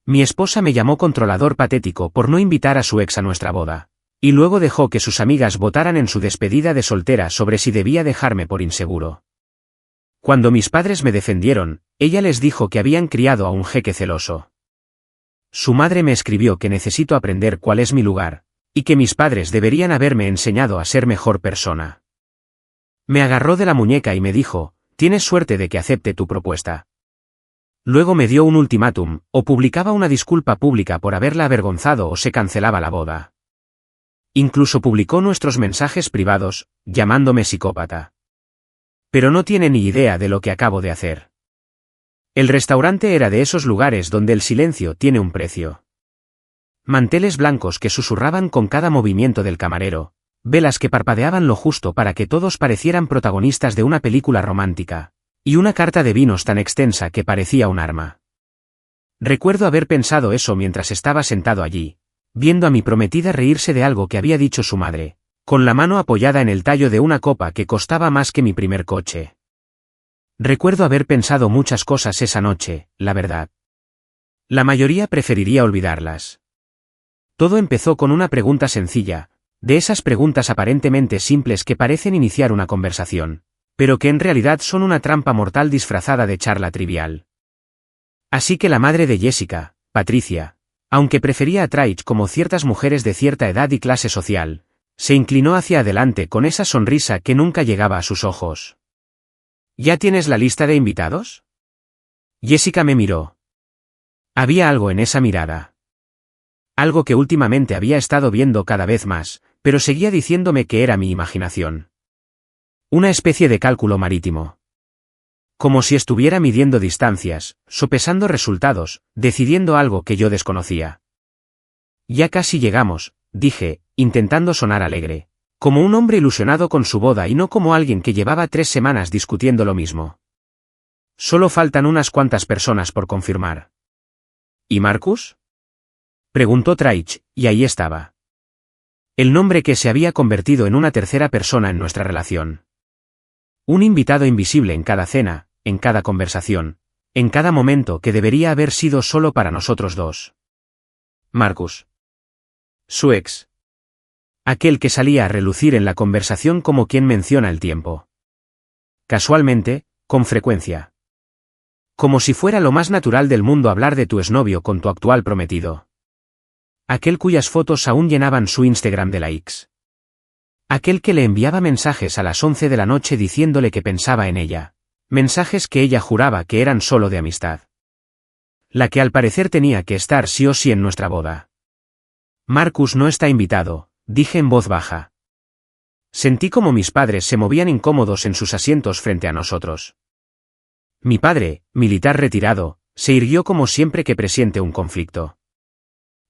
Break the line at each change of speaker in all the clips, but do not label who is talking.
Mi esposa me llamó controlador patético por no invitar a su ex a nuestra boda. Y luego dejó que sus amigas votaran en su despedida de soltera sobre si debía dejarme por inseguro. Cuando mis padres me defendieron, ella les dijo que habían criado a un jeque celoso. Su madre me escribió que necesito aprender cuál es mi lugar, y que mis padres deberían haberme enseñado a ser mejor persona. Me agarró de la muñeca y me dijo, tienes suerte de que acepte tu propuesta. Luego me dio un ultimátum, o publicaba una disculpa pública por haberla avergonzado o se cancelaba la boda. Incluso publicó nuestros mensajes privados, llamándome psicópata. Pero no tiene ni idea de lo que acabo de hacer. El restaurante era de esos lugares donde el silencio tiene un precio. Manteles blancos que susurraban con cada movimiento del camarero, velas que parpadeaban lo justo para que todos parecieran protagonistas de una película romántica, y una carta de vinos tan extensa que parecía un arma. Recuerdo haber pensado eso mientras estaba sentado allí, viendo a mi prometida reírse de algo que había dicho su madre, con la mano apoyada en el tallo de una copa que costaba más que mi primer coche. Recuerdo haber pensado muchas cosas esa noche, la verdad. La mayoría preferiría olvidarlas. Todo empezó con una pregunta sencilla, de esas preguntas aparentemente simples que parecen iniciar una conversación, pero que en realidad son una trampa mortal disfrazada de charla trivial. Así que la madre de Jessica, Patricia, aunque prefería a Traich como ciertas mujeres de cierta edad y clase social, se inclinó hacia adelante con esa sonrisa que nunca llegaba a sus ojos. ¿Ya tienes la lista de invitados? Jessica me miró. Había algo en esa mirada. Algo que últimamente había estado viendo cada vez más, pero seguía diciéndome que era mi imaginación. Una especie de cálculo marítimo. Como si estuviera midiendo distancias, sopesando resultados, decidiendo algo que yo desconocía. Ya casi llegamos, dije, intentando sonar alegre, como un hombre ilusionado con su boda y no como alguien que llevaba 3 semanas discutiendo lo mismo. Solo faltan unas cuantas personas por confirmar. ¿Y Marcus? Preguntó Traich, y ahí estaba. El nombre que se había convertido en una tercera persona en nuestra relación. Un invitado invisible en cada cena, en cada conversación, en cada momento que debería haber sido solo para nosotros dos. Marcus. Su ex. Aquel que salía a relucir en la conversación como quien menciona el tiempo. Casualmente, con frecuencia. Como si fuera lo más natural del mundo hablar de tu exnovio con tu actual prometido. Aquel cuyas fotos aún llenaban su Instagram de likes. Aquel que le enviaba mensajes a las 11 de la noche diciéndole que pensaba en ella. Mensajes que ella juraba que eran solo de amistad. La que al parecer tenía que estar sí o sí en nuestra boda. Marcus no está invitado, dije en voz baja. Sentí como mis padres se movían incómodos en sus asientos frente a nosotros. Mi padre, militar retirado, se irguió como siempre que presiente un conflicto.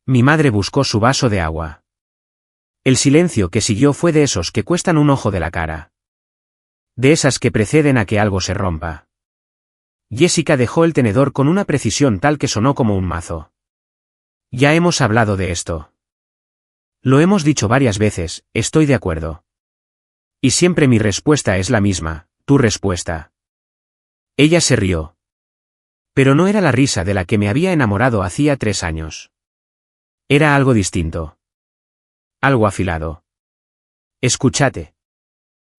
Mi madre buscó su vaso de agua. El silencio que siguió fue de esos que cuestan un ojo de la cara. De esas que preceden a que algo se rompa. Jessica dejó el tenedor con una precisión tal que sonó como un mazo. Ya hemos hablado de esto. Lo hemos dicho varias veces, estoy de acuerdo. Y siempre mi respuesta es la misma, tu respuesta. Ella se rió. Pero no era la risa de la que me había enamorado hacía 3 años. Era algo distinto. Algo afilado. Escúchate.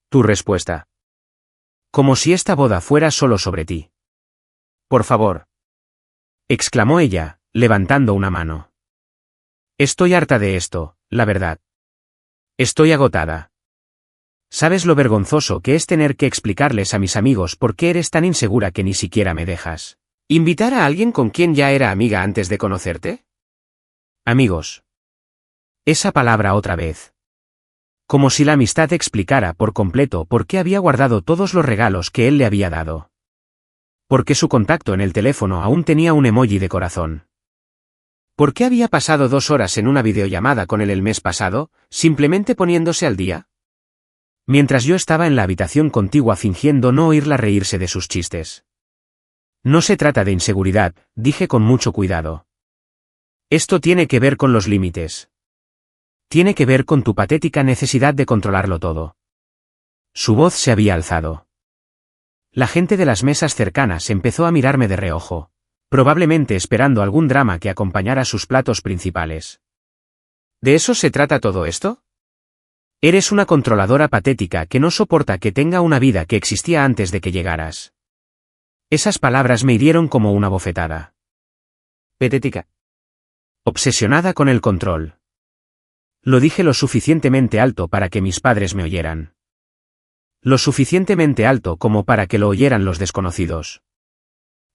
Tu respuesta. Como si esta boda fuera solo sobre ti. Por favor. Exclamó ella, levantando una mano. Estoy harta de esto, la verdad. Estoy agotada. ¿Sabes lo vergonzoso que es tener que explicarles a mis amigos por qué eres tan insegura que ni siquiera me dejas? ¿Invitar a alguien con quien ya era amiga antes de conocerte? Amigos. Esa palabra otra vez. Como si la amistad explicara por completo por qué había guardado todos los regalos que él le había dado. ¿Por qué su contacto en el teléfono aún tenía un emoji de corazón? ¿Por qué había pasado 2 horas en una videollamada con él el mes pasado, simplemente poniéndose al día? Mientras yo estaba en la habitación contigua fingiendo no oírla reírse de sus chistes. No se trata de inseguridad, dije con mucho cuidado. Esto tiene que ver con los límites. Tiene que ver con tu patética necesidad de controlarlo todo. Su voz se había alzado. La gente de las mesas cercanas empezó a mirarme de reojo. probablemente esperando algún drama que acompañara sus platos principales. ¿De eso se trata todo esto? Eres una controladora patética que no soporta que tenga una vida que existía antes de que llegaras. Esas palabras me hirieron como una bofetada. Patética. Obsesionada con el control. Lo dije lo suficientemente alto para que mis padres me oyeran. Lo suficientemente alto como para que lo oyeran los desconocidos.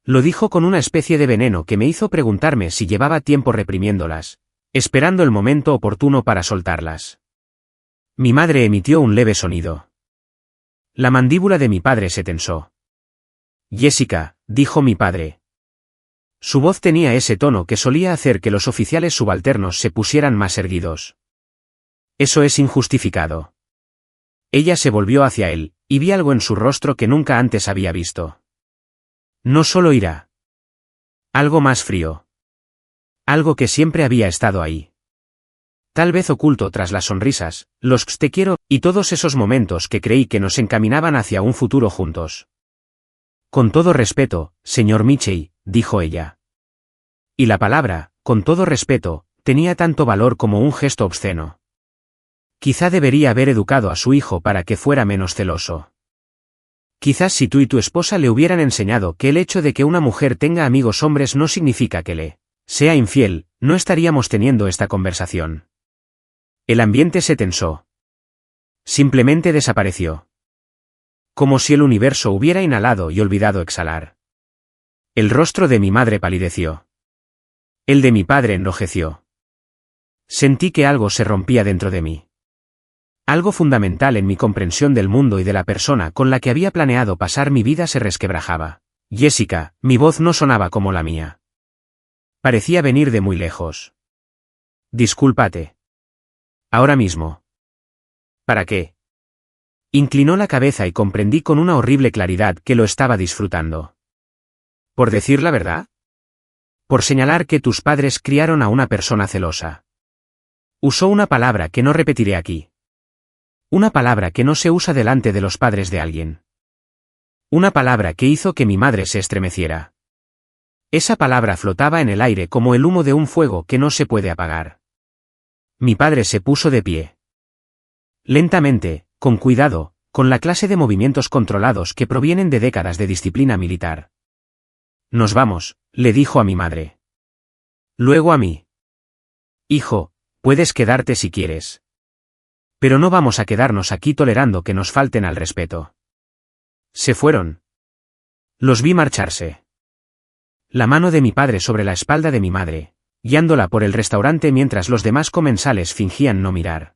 Lo dijo con una especie de veneno que me hizo preguntarme si llevaba tiempo reprimiéndolas, esperando el momento oportuno para soltarlas. Mi madre emitió un leve sonido. La mandíbula de mi padre se tensó. Jessica, dijo mi padre. Su voz tenía ese tono que solía hacer que los oficiales subalternos se pusieran más erguidos. Eso es injustificado. Ella se volvió hacia él, y vi algo en su rostro que nunca antes había visto. No solo ira. Algo más frío. Algo que siempre había estado ahí. Tal vez oculto tras las sonrisas, los te quiero, y todos esos momentos que creí que nos encaminaban hacia un futuro juntos. Con todo respeto, señor Mitchell, dijo ella. Y la palabra, con todo respeto, tenía tanto valor como un gesto obsceno. Quizá debería haber educado a su hijo para que fuera menos celoso. Quizás si tú y tu esposa le hubieran enseñado que el hecho de que una mujer tenga amigos hombres no significa que le sea infiel, no estaríamos teniendo esta conversación. El ambiente se tensó. Simplemente desapareció. Como si el universo hubiera inhalado y olvidado exhalar. El rostro de mi madre palideció. El de mi padre enrojeció. Sentí que algo se rompía dentro de mí. Algo fundamental en mi comprensión del mundo y de la persona con la que había planeado pasar mi vida se resquebrajaba. Jessica, mi voz no sonaba como la mía. Parecía venir de muy lejos. Discúlpate. Ahora mismo. ¿Para qué? Inclinó la cabeza y comprendí con una horrible claridad que lo estaba disfrutando. ¿Por decir la verdad? Por señalar que tus padres criaron a una persona celosa. Usó una palabra que no repetiré aquí. Una palabra que no se usa delante de los padres de alguien. Una palabra que hizo que mi madre se estremeciera. Esa palabra flotaba en el aire como el humo de un fuego que no se puede apagar. Mi padre se puso de pie. Lentamente, con cuidado, con la clase de movimientos controlados que provienen de décadas de disciplina militar. Nos vamos, le dijo a mi madre. Luego a mí. Hijo, puedes quedarte si quieres. Pero no vamos a quedarnos aquí tolerando que nos falten al respeto. Se fueron. Los vi marcharse. La mano de mi padre sobre la espalda de mi madre, guiándola por el restaurante mientras los demás comensales fingían no mirar.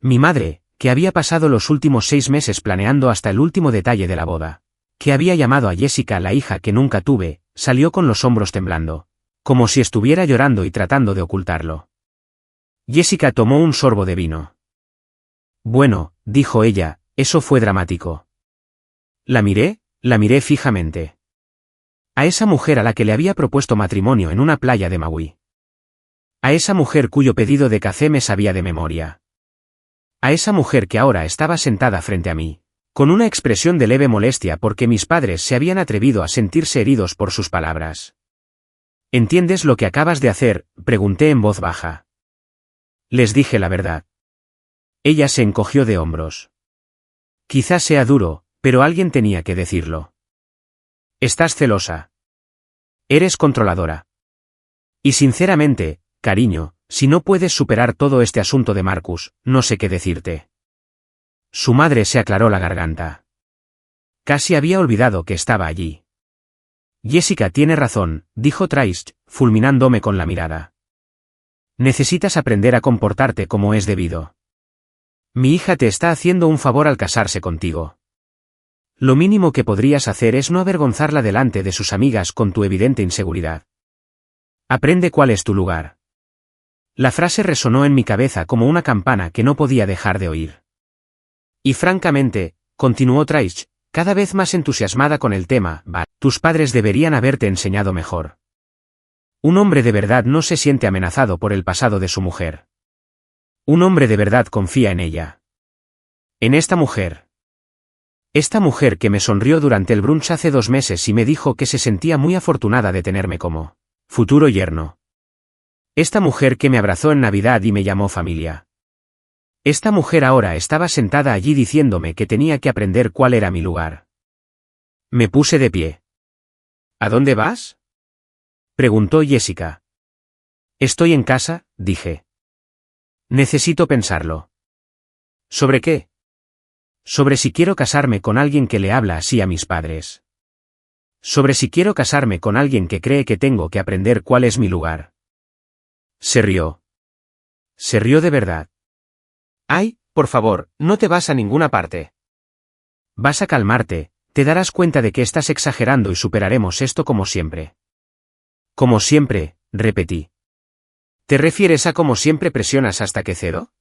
Mi madre, que había pasado los últimos 6 meses planeando hasta el último detalle de la boda, que había llamado a Jessica la hija que nunca tuve, salió con los hombros temblando, como si estuviera llorando y tratando de ocultarlo. Jessica tomó un sorbo de vino. Bueno, dijo ella, eso fue dramático. La miré fijamente. A esa mujer a la que le había propuesto matrimonio en una playa de Maui. A esa mujer cuyo pedido de café me sabía de memoria. A esa mujer que ahora estaba sentada frente a mí, con una expresión de leve molestia porque mis padres se habían atrevido a sentirse heridos por sus palabras. ¿Entiendes lo que acabas de hacer?, pregunté en voz baja. Les dije la verdad. Ella se encogió de hombros. Quizás sea duro, pero alguien tenía que decirlo. Estás celosa. Eres controladora. Y sinceramente, cariño, si no puedes superar todo este asunto de Marcus, no sé qué decirte. Su madre se aclaró la garganta. Casi había olvidado que estaba allí. Jessica tiene razón, dijo Traist, fulminándome con la mirada. Necesitas aprender a comportarte como es debido. Mi hija te está haciendo un favor al casarse contigo. Lo mínimo que podrías hacer es no avergonzarla delante de sus amigas con tu evidente inseguridad. Aprende cuál es tu lugar. La frase resonó en mi cabeza como una campana que no podía dejar de oír. Y francamente, continuó Traist, cada vez más entusiasmada con el tema, tus padres deberían haberte enseñado mejor. Un hombre de verdad no se siente amenazado por el pasado de su mujer. Un hombre de verdad confía en ella. En esta mujer. Esta mujer que me sonrió durante el brunch hace 2 meses y me dijo que se sentía muy afortunada de tenerme como futuro yerno. Esta mujer que me abrazó en Navidad y me llamó familia. Esta mujer ahora estaba sentada allí diciéndome que tenía que aprender cuál era mi lugar. Me puse de pie. ¿A dónde vas?, preguntó Jessica. Estoy en casa, dije. Necesito pensarlo. ¿Sobre qué? Sobre si quiero casarme con alguien que le habla así a mis padres. Sobre si quiero casarme con alguien que cree que tengo que aprender cuál es mi lugar. Se rió. Se rió de verdad. Ay, por favor, no te vas a ninguna parte. Vas a calmarte, te darás cuenta de que estás exagerando y superaremos esto como siempre. Como siempre, repetí. ¿Te refieres a cómo siempre presionas hasta que cedo?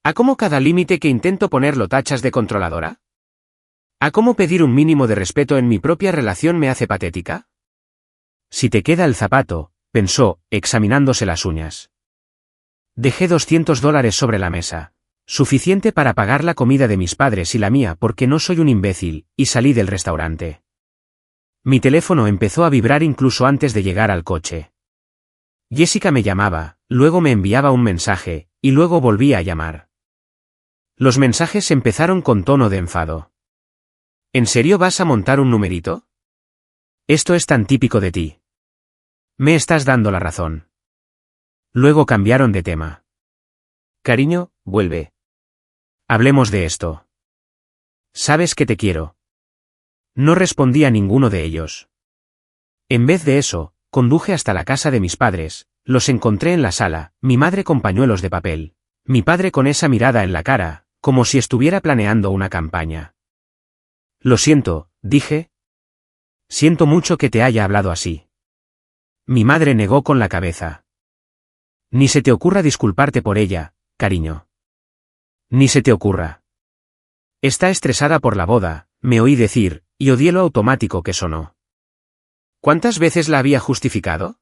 ¿A cómo cada límite que intento poner lo tachas de controladora? ¿A cómo pedir un mínimo de respeto en mi propia relación me hace patética? Si te queda el zapato, pensó, examinándose las uñas. Dejé $200 sobre la mesa. Suficiente para pagar la comida de mis padres y la mía porque no soy un imbécil, y salí del restaurante. Mi teléfono empezó a vibrar incluso antes de llegar al coche. Jessica me llamaba, luego me enviaba un mensaje, y luego volvía a llamar. Los mensajes empezaron con tono de enfado. ¿En serio vas a montar un numerito? Esto es tan típico de ti. Me estás dando la razón. Luego cambiaron de tema. Cariño, vuelve. Hablemos de esto. Sabes que te quiero. No respondí a ninguno de ellos. En vez de eso, conduje hasta la casa de mis padres, los encontré en la sala, mi madre con pañuelos de papel, mi padre con esa mirada en la cara, como si estuviera planeando una campaña. Lo siento, dije. Siento mucho que te haya hablado así. Mi madre negó con la cabeza. Ni se te ocurra disculparte por ella, cariño. Ni se te ocurra. Está estresada por la boda, me oí decir, y odié lo automático que sonó. ¿Cuántas veces la había justificado?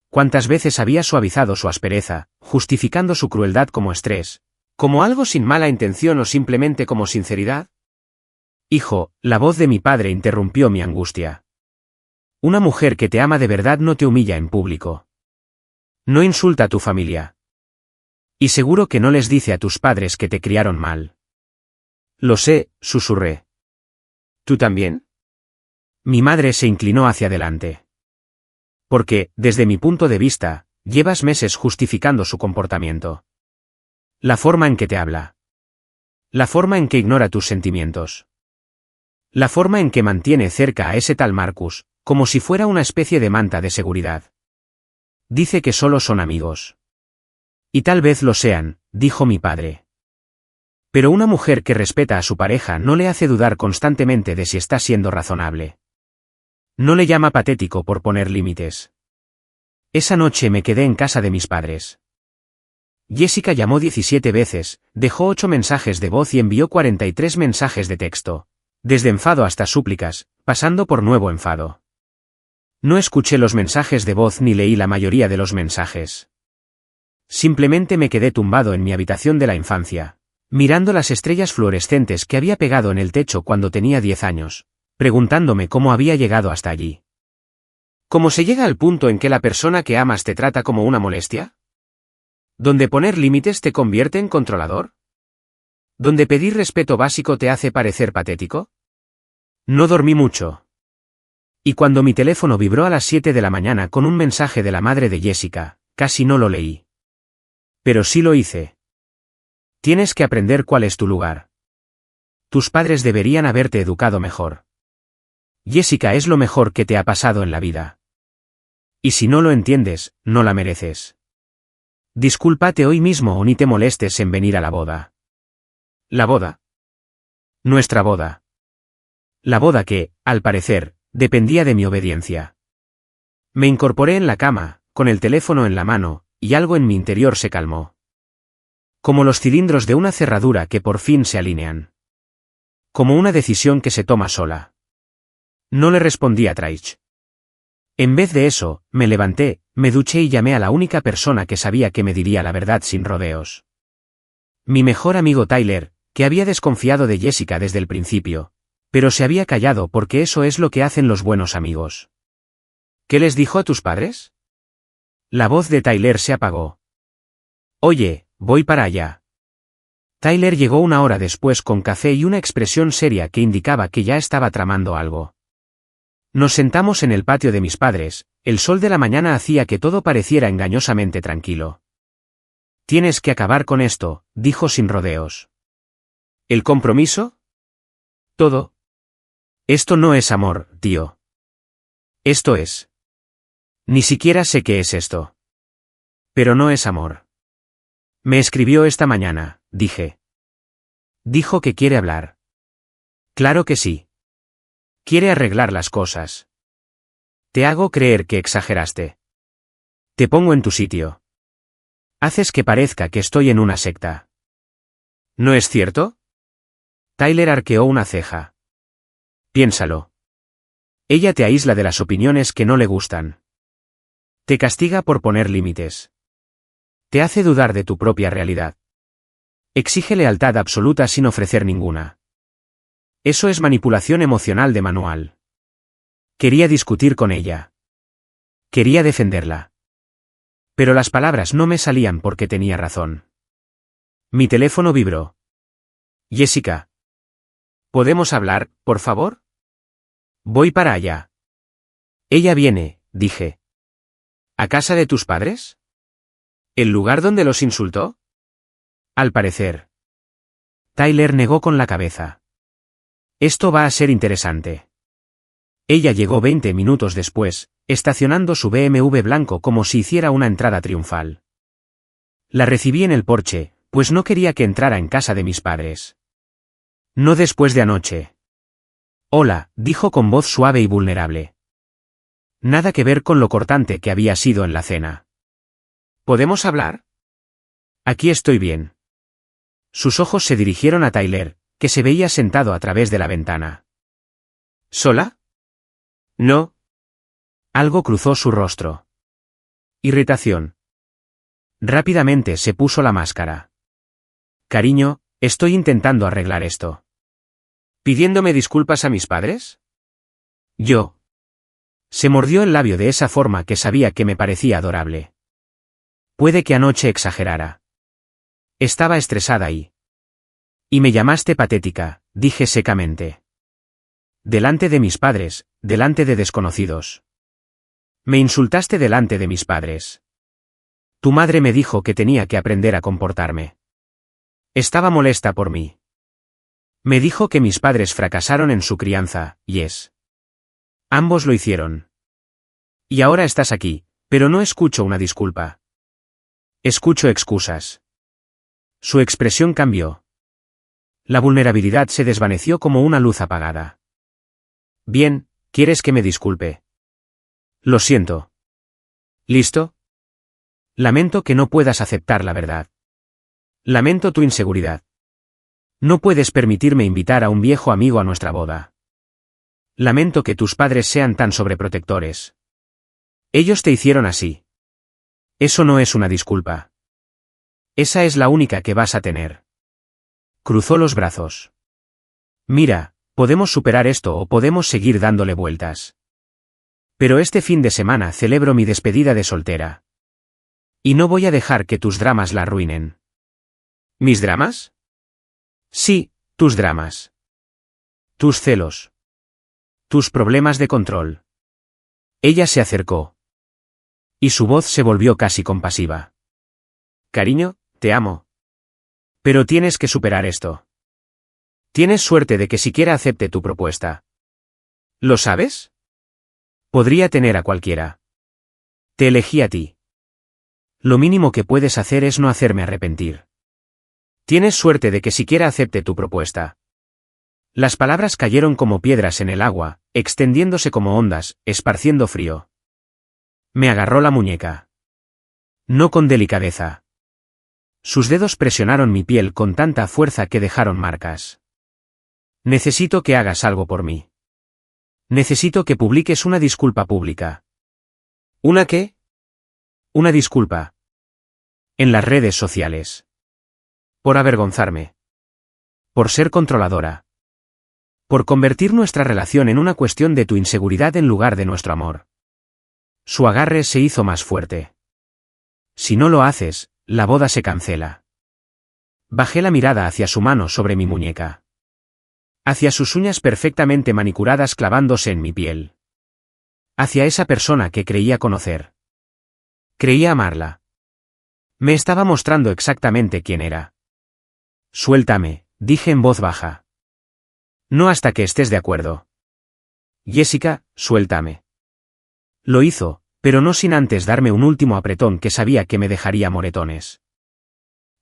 ¿Cuántas veces había suavizado su aspereza, justificando su crueldad como estrés, como algo sin mala intención o simplemente como sinceridad? Hijo, la voz de mi padre interrumpió mi angustia. Una mujer que te ama de verdad no te humilla en público. No insulta a tu familia. Y seguro que no les dice a tus padres que te criaron mal. Lo sé, susurré. ¿Tú también? Mi madre se inclinó hacia adelante. Porque, desde mi punto de vista, llevas meses justificando su comportamiento. La forma en que te habla. La forma en que ignora tus sentimientos. La forma en que mantiene cerca a ese tal Marcus, como si fuera una especie de manta de seguridad. Dice que solo son amigos. Y tal vez lo sean, dijo mi padre. Pero una mujer que respeta a su pareja no le hace dudar constantemente de si está siendo razonable. No le llama patético por poner límites. Esa noche me quedé en casa de mis padres. Jessica llamó 17 veces, dejó 8 mensajes de voz y envió 43 mensajes de texto. Desde enfado hasta súplicas, pasando por nuevo enfado. No escuché los mensajes de voz ni leí la mayoría de los mensajes. Simplemente me quedé tumbado en mi habitación de la infancia, mirando las estrellas fluorescentes que había pegado en el techo cuando tenía 10 años, preguntándome cómo había llegado hasta allí. ¿Cómo se llega al punto en que la persona que amas te trata como una molestia? ¿Donde poner límites te convierte en controlador? ¿Donde pedir respeto básico te hace parecer patético? No dormí mucho. Y cuando mi teléfono vibró a las 7 de la mañana con un mensaje de la madre de Jessica, casi no lo leí. Pero sí lo hice. Tienes que aprender cuál es tu lugar. Tus padres deberían haberte educado mejor. Jessica es lo mejor que te ha pasado en la vida. Y si no lo entiendes, no la mereces. Discúlpate hoy mismo o ni te molestes en venir a la boda. ¿La boda? Nuestra boda. La boda que, al parecer, dependía de mi obediencia. Me incorporé en la cama, con el teléfono en la mano, y algo en mi interior se calmó. Como los cilindros de una cerradura que por fin se alinean. Como una decisión que se toma sola. No le respondí a Traich. En vez de eso, me levanté, me duché y llamé a la única persona que sabía que me diría la verdad sin rodeos. Mi mejor amigo Tyler, que había desconfiado de Jessica desde el principio, pero se había callado porque eso es lo que hacen los buenos amigos. ¿Qué les dijo a tus padres? La voz de Tyler se apagó. Oye, voy para allá. Tyler llegó una hora después con café y una expresión seria que indicaba que ya estaba tramando algo. Nos sentamos en el patio de mis padres, el sol de la mañana hacía que todo pareciera engañosamente tranquilo. Tienes que acabar con esto, dijo sin rodeos. ¿El compromiso? Todo. Esto no es amor, tío. Esto es. Ni siquiera sé qué es esto. Pero no es amor. Me escribió esta mañana, dije. Dijo que quiere hablar. Claro que sí. Quiere arreglar las cosas. Te hago creer que exageraste. Te pongo en tu sitio. Haces que parezca que estoy en una secta. ¿No es cierto? Tyler arqueó una ceja. Piénsalo. Ella te aísla de las opiniones que no le gustan. Te castiga por poner límites. Te hace dudar de tu propia realidad. Exige lealtad absoluta sin ofrecer ninguna. Eso es manipulación emocional de manual. Quería discutir con ella. Quería defenderla. Pero las palabras no me salían porque tenía razón. Mi teléfono vibró. Jessica. ¿Podemos hablar, por favor? Voy para allá. Ella viene, dije. ¿A casa de tus padres? ¿El lugar donde los insultó? Al parecer. Tyler negó con la cabeza. Esto va a ser interesante. Ella llegó 20 minutos después, estacionando su BMW blanco como si hiciera una entrada triunfal. La recibí en el porche, pues no quería que entrara en casa de mis padres. No después de anoche. Hola, dijo con voz suave y vulnerable. Nada que ver con lo cortante que había sido en la cena. ¿Podemos hablar? Aquí estoy bien. Sus ojos se dirigieron a Tyler, que se veía sentado a través de la ventana. ¿Sola? No. Algo cruzó su rostro. Irritación. Rápidamente se puso la máscara. Cariño, estoy intentando arreglar esto. ¿Pidiéndome disculpas a mis padres? Yo. Se mordió el labio de esa forma que sabía que me parecía adorable. Puede que anoche exagerara. Estaba estresada y me llamaste patética, dije secamente. Delante de mis padres, delante de desconocidos. Me insultaste delante de mis padres. Tu madre me dijo que tenía que aprender a comportarme. Estaba molesta por mí. Me dijo que mis padres fracasaron en su crianza, ambos lo hicieron. Y ahora estás aquí, pero no escucho una disculpa. Escucho excusas. Su expresión cambió. La vulnerabilidad se desvaneció como una luz apagada. Bien, ¿quieres que me disculpe? Lo siento. ¿Listo? Lamento que no puedas aceptar la verdad. Lamento tu inseguridad. No puedes permitirme invitar a un viejo amigo a nuestra boda. Lamento que tus padres sean tan sobreprotectores. Ellos te hicieron así. Eso no es una disculpa. Esa es la única que vas a tener. Cruzó los brazos. Mira, podemos superar esto o podemos seguir dándole vueltas. Pero este fin de semana celebro mi despedida de soltera. Y no voy a dejar que tus dramas la arruinen. ¿Mis dramas? Sí, tus dramas. Tus celos. Tus problemas de control. Ella se acercó. Y su voz se volvió casi compasiva. Cariño, te amo. Pero tienes que superar esto. Tienes suerte de que siquiera acepte tu propuesta. ¿Lo sabes? Podría tener a cualquiera. Te elegí a ti. Lo mínimo que puedes hacer es no hacerme arrepentir. Tienes suerte de que siquiera acepte tu propuesta. Las palabras cayeron como piedras en el agua, extendiéndose como ondas, esparciendo frío. Me agarró la muñeca. No con delicadeza. Sus dedos presionaron mi piel con tanta fuerza que dejaron marcas. Necesito que hagas algo por mí. Necesito que publiques una disculpa pública. ¿Una qué? Una disculpa. En las redes sociales. Por avergonzarme. Por ser controladora. Por convertir nuestra relación en una cuestión de tu inseguridad en lugar de nuestro amor. Su agarre se hizo más fuerte. Si no lo haces, la boda se cancela. Bajé la mirada hacia su mano sobre mi muñeca. Hacia sus uñas perfectamente manicuradas clavándose en mi piel. Hacia esa persona que creía conocer. Creía amarla. Me estaba mostrando exactamente quién era. Suéltame, dije en voz baja. No hasta que estés de acuerdo. Jessica, suéltame. Lo hizo, pero no sin antes darme un último apretón que sabía que me dejaría moretones.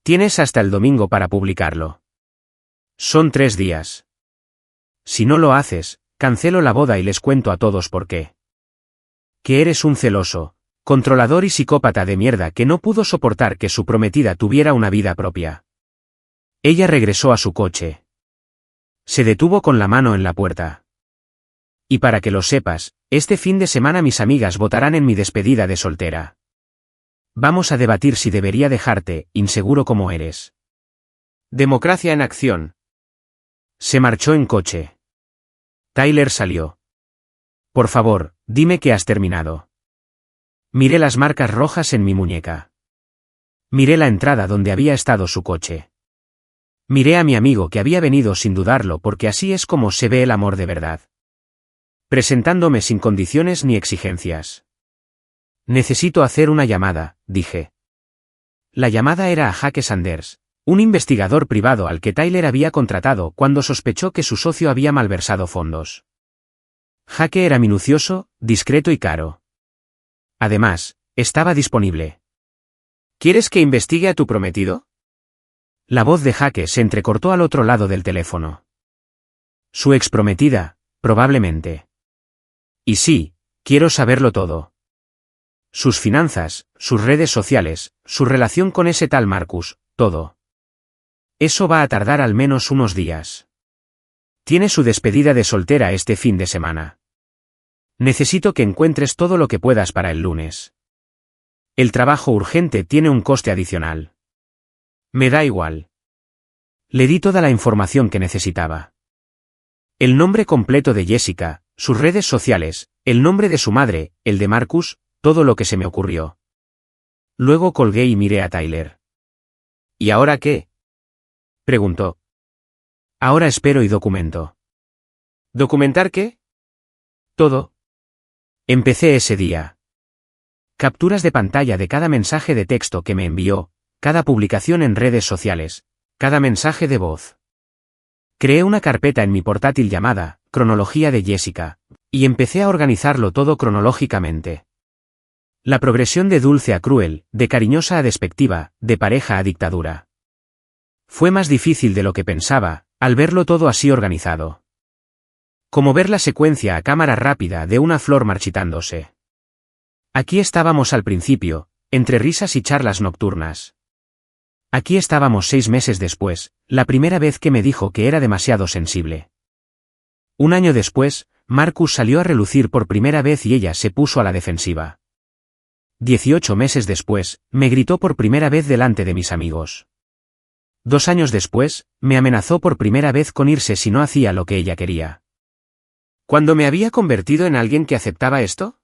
Tienes hasta el domingo para publicarlo. Son 3 días. Si no lo haces, cancelo la boda y les cuento a todos por qué. Que eres un celoso, controlador y psicópata de mierda que no pudo soportar que su prometida tuviera una vida propia. Ella regresó a su coche. Se detuvo con la mano en la puerta. Y para que lo sepas, este fin de semana mis amigas votarán en mi despedida de soltera. Vamos a debatir si debería dejarte, inseguro como eres. Democracia en acción. Se marchó en coche. Tyler salió. Por favor, dime que has terminado. Miré las marcas rojas en mi muñeca. Miré la entrada donde había estado su coche. Miré a mi amigo que había venido sin dudarlo porque así es como se ve el amor de verdad. Presentándome sin condiciones ni exigencias. Necesito hacer una llamada, dije. La llamada era a Jake Sanders, un investigador privado al que Tyler había contratado cuando sospechó que su socio había malversado fondos. Jake era minucioso, discreto y caro. Además, estaba disponible. ¿Quieres que investigue a tu prometido? La voz de Jake se entrecortó al otro lado del teléfono. Su exprometida, probablemente. Y sí, quiero saberlo todo. Sus finanzas, sus redes sociales, su relación con ese tal Marcus, todo. Eso va a tardar al menos unos días. Tiene su despedida de soltera este fin de semana. Necesito que encuentres todo lo que puedas para el lunes. El trabajo urgente tiene un coste adicional. Me da igual. Le di toda la información que necesitaba. El nombre completo de Jessica, sus redes sociales, el nombre de su madre, el de Marcus, todo lo que se me ocurrió. Luego colgué y miré a Tyler. ¿Y ahora qué? Preguntó. Ahora espero y documento. ¿Documentar qué? Todo. Empecé ese día. Capturas de pantalla de cada mensaje de texto que me envió, cada publicación en redes sociales, cada mensaje de voz. Creé una carpeta en mi portátil llamada Cronología de Jessica, y empecé a organizarlo todo cronológicamente. La progresión de dulce a cruel, de cariñosa a despectiva, de pareja a dictadura. Fue más difícil de lo que pensaba, al verlo todo así organizado. Como ver la secuencia a cámara rápida de una flor marchitándose. Aquí estábamos al principio, entre risas y charlas nocturnas. Aquí estábamos 6 meses después, la primera vez que me dijo que era demasiado sensible. Un año después, Marcus salió a relucir por primera vez y ella se puso a la defensiva. 18 meses después, me gritó por primera vez delante de mis amigos. 2 años después, me amenazó por primera vez con irse si no hacía lo que ella quería. ¿Cuándo me había convertido en alguien que aceptaba esto?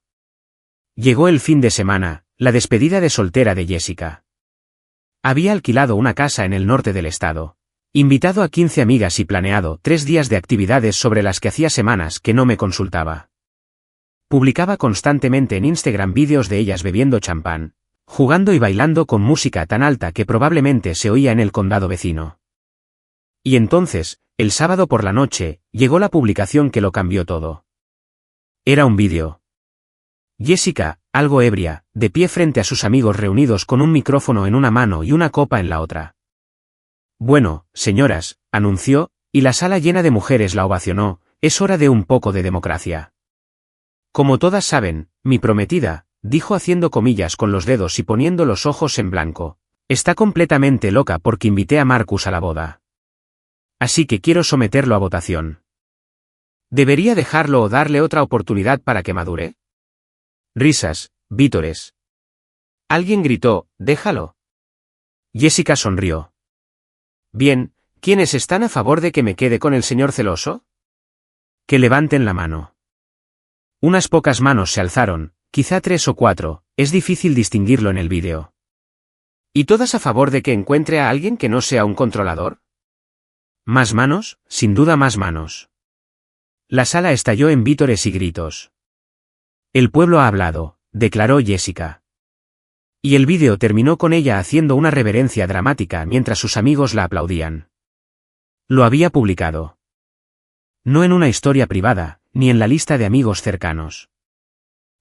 Llegó el fin de semana, la despedida de soltera de Jessica. Había alquilado una casa en el norte del estado, invitado a 15 amigas y planeado 3 días de actividades sobre las que hacía semanas que no me consultaba. Publicaba constantemente en Instagram vídeos de ellas bebiendo champán, jugando y bailando con música tan alta que probablemente se oía en el condado vecino. Y entonces, el sábado por la noche, llegó la publicación que lo cambió todo. Era un vídeo. Jessica, algo ebria, de pie frente a sus amigos reunidos con un micrófono en una mano y una copa en la otra. Bueno, señoras, anunció, y la sala llena de mujeres la ovacionó, es hora de un poco de democracia. Como todas saben, mi prometida, dijo haciendo comillas con los dedos y poniendo los ojos en blanco, está completamente loca porque invité a Marcus a la boda. Así que quiero someterlo a votación. ¿Debería dejarlo o darle otra oportunidad para que madure? Risas, vítores. Alguien gritó, déjalo. Jessica sonrió. Bien, ¿Quiénes están a favor de que me quede con el señor celoso? Que levanten la mano. Unas pocas manos se alzaron, quizá 3 o 4, es difícil distinguirlo en el vídeo. ¿Y todas a favor de que encuentre a alguien que no sea un controlador? ¿Más manos? Sin duda más manos. La sala estalló en vítores y gritos. El pueblo ha hablado, declaró Jessica. Y el vídeo terminó con ella haciendo una reverencia dramática mientras sus amigos la aplaudían. Lo había publicado. No en una historia privada, ni en la lista de amigos cercanos.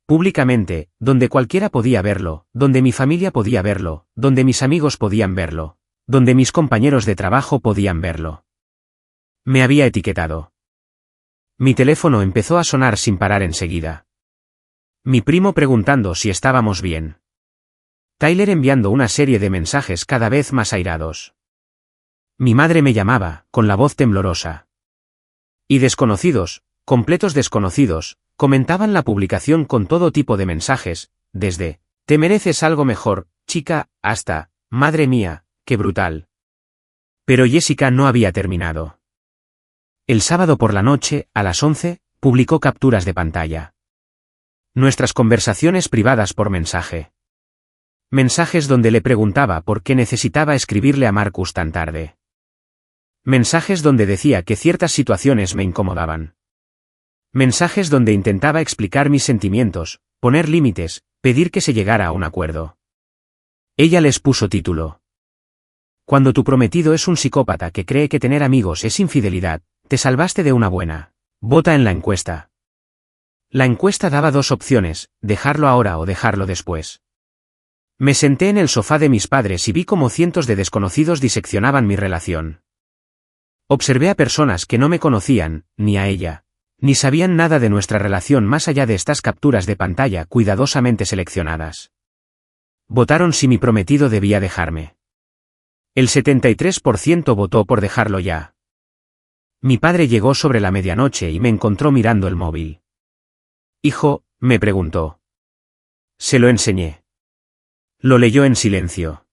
Públicamente, donde cualquiera podía verlo, donde mi familia podía verlo, donde mis amigos podían verlo, donde mis compañeros de trabajo podían verlo. Me había etiquetado. Mi teléfono empezó a sonar sin parar enseguida. Mi primo preguntando si estábamos bien. Tyler enviando una serie de mensajes cada vez más airados. Mi madre me llamaba, con la voz temblorosa. Y desconocidos, completos desconocidos, comentaban la publicación con todo tipo de mensajes, desde, «Te mereces algo mejor, chica», hasta, «Madre mía, qué brutal». Pero Jessica no había terminado. El sábado por la noche, a las 11, publicó capturas de pantalla. Nuestras conversaciones privadas por mensaje. Mensajes donde le preguntaba por qué necesitaba escribirle a Marcus tan tarde. Mensajes donde decía que ciertas situaciones me incomodaban. Mensajes donde intentaba explicar mis sentimientos, poner límites, pedir que se llegara a un acuerdo. Ella les puso título. Cuando tu prometido es un psicópata que cree que tener amigos es infidelidad, te salvaste de una buena. Vota en la encuesta. La encuesta daba 2 opciones, dejarlo ahora o dejarlo después. Me senté en el sofá de mis padres y vi cómo cientos de desconocidos diseccionaban mi relación. Observé a personas que no me conocían, ni a ella, ni sabían nada de nuestra relación más allá de estas capturas de pantalla cuidadosamente seleccionadas. Votaron si mi prometido debía dejarme. El 73% votó por dejarlo ya. Mi padre llegó sobre la medianoche y me encontró mirando el móvil. «Hijo», me preguntó. Se lo enseñé. Lo leyó en silencio.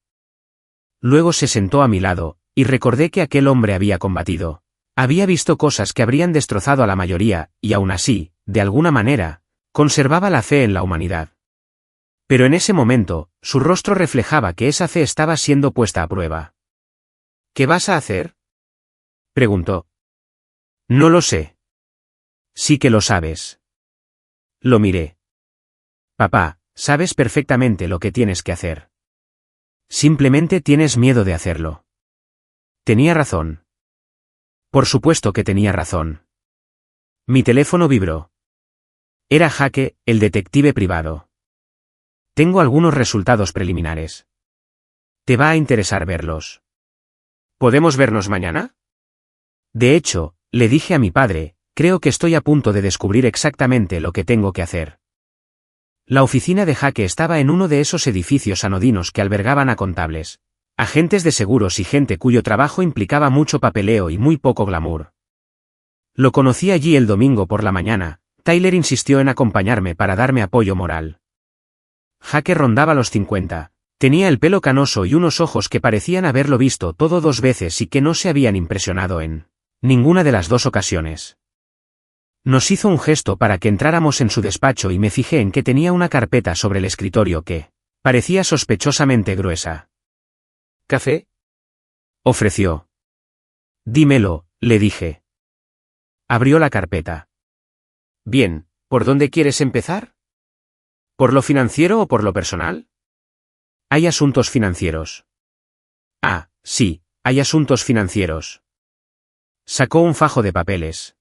Luego se sentó a mi lado, y recordé que aquel hombre había combatido. Había visto cosas que habrían destrozado a la mayoría, y aún así, de alguna manera, conservaba la fe en la humanidad. Pero en ese momento, su rostro reflejaba que esa fe estaba siendo puesta a prueba. «¿Qué vas a hacer?», preguntó. «No lo sé». «Sí que lo sabes». Lo miré. «Papá, sabes perfectamente lo que tienes que hacer. Simplemente tienes miedo de hacerlo». Tenía razón. Por supuesto que tenía razón. Mi teléfono vibró. Era Jake, el detective privado. «Tengo algunos resultados preliminares. Te va a interesar verlos». «¿Podemos vernos mañana?». De hecho, le dije a mi padre, creo que estoy a punto de descubrir exactamente lo que tengo que hacer. La oficina de Jake estaba en uno de esos edificios anodinos que albergaban a contables, agentes de seguros y gente cuyo trabajo implicaba mucho papeleo y muy poco glamour. Lo conocí allí el domingo por la mañana. Tyler insistió en acompañarme para darme apoyo moral. Jake rondaba los 50. Tenía el pelo canoso y unos ojos que parecían haberlo visto todo 2 veces y que no se habían impresionado en ninguna de las 2 ocasiones. Nos hizo un gesto para que entráramos en su despacho y me fijé en que tenía una carpeta sobre el escritorio que parecía sospechosamente gruesa. «¿Café?», ofreció. «Dímelo», le dije. Abrió la carpeta. «Bien, ¿por dónde quieres empezar? ¿Por lo financiero o por lo personal?». «Hay asuntos financieros». «Ah, sí, hay asuntos financieros». Sacó un fajo de papeles.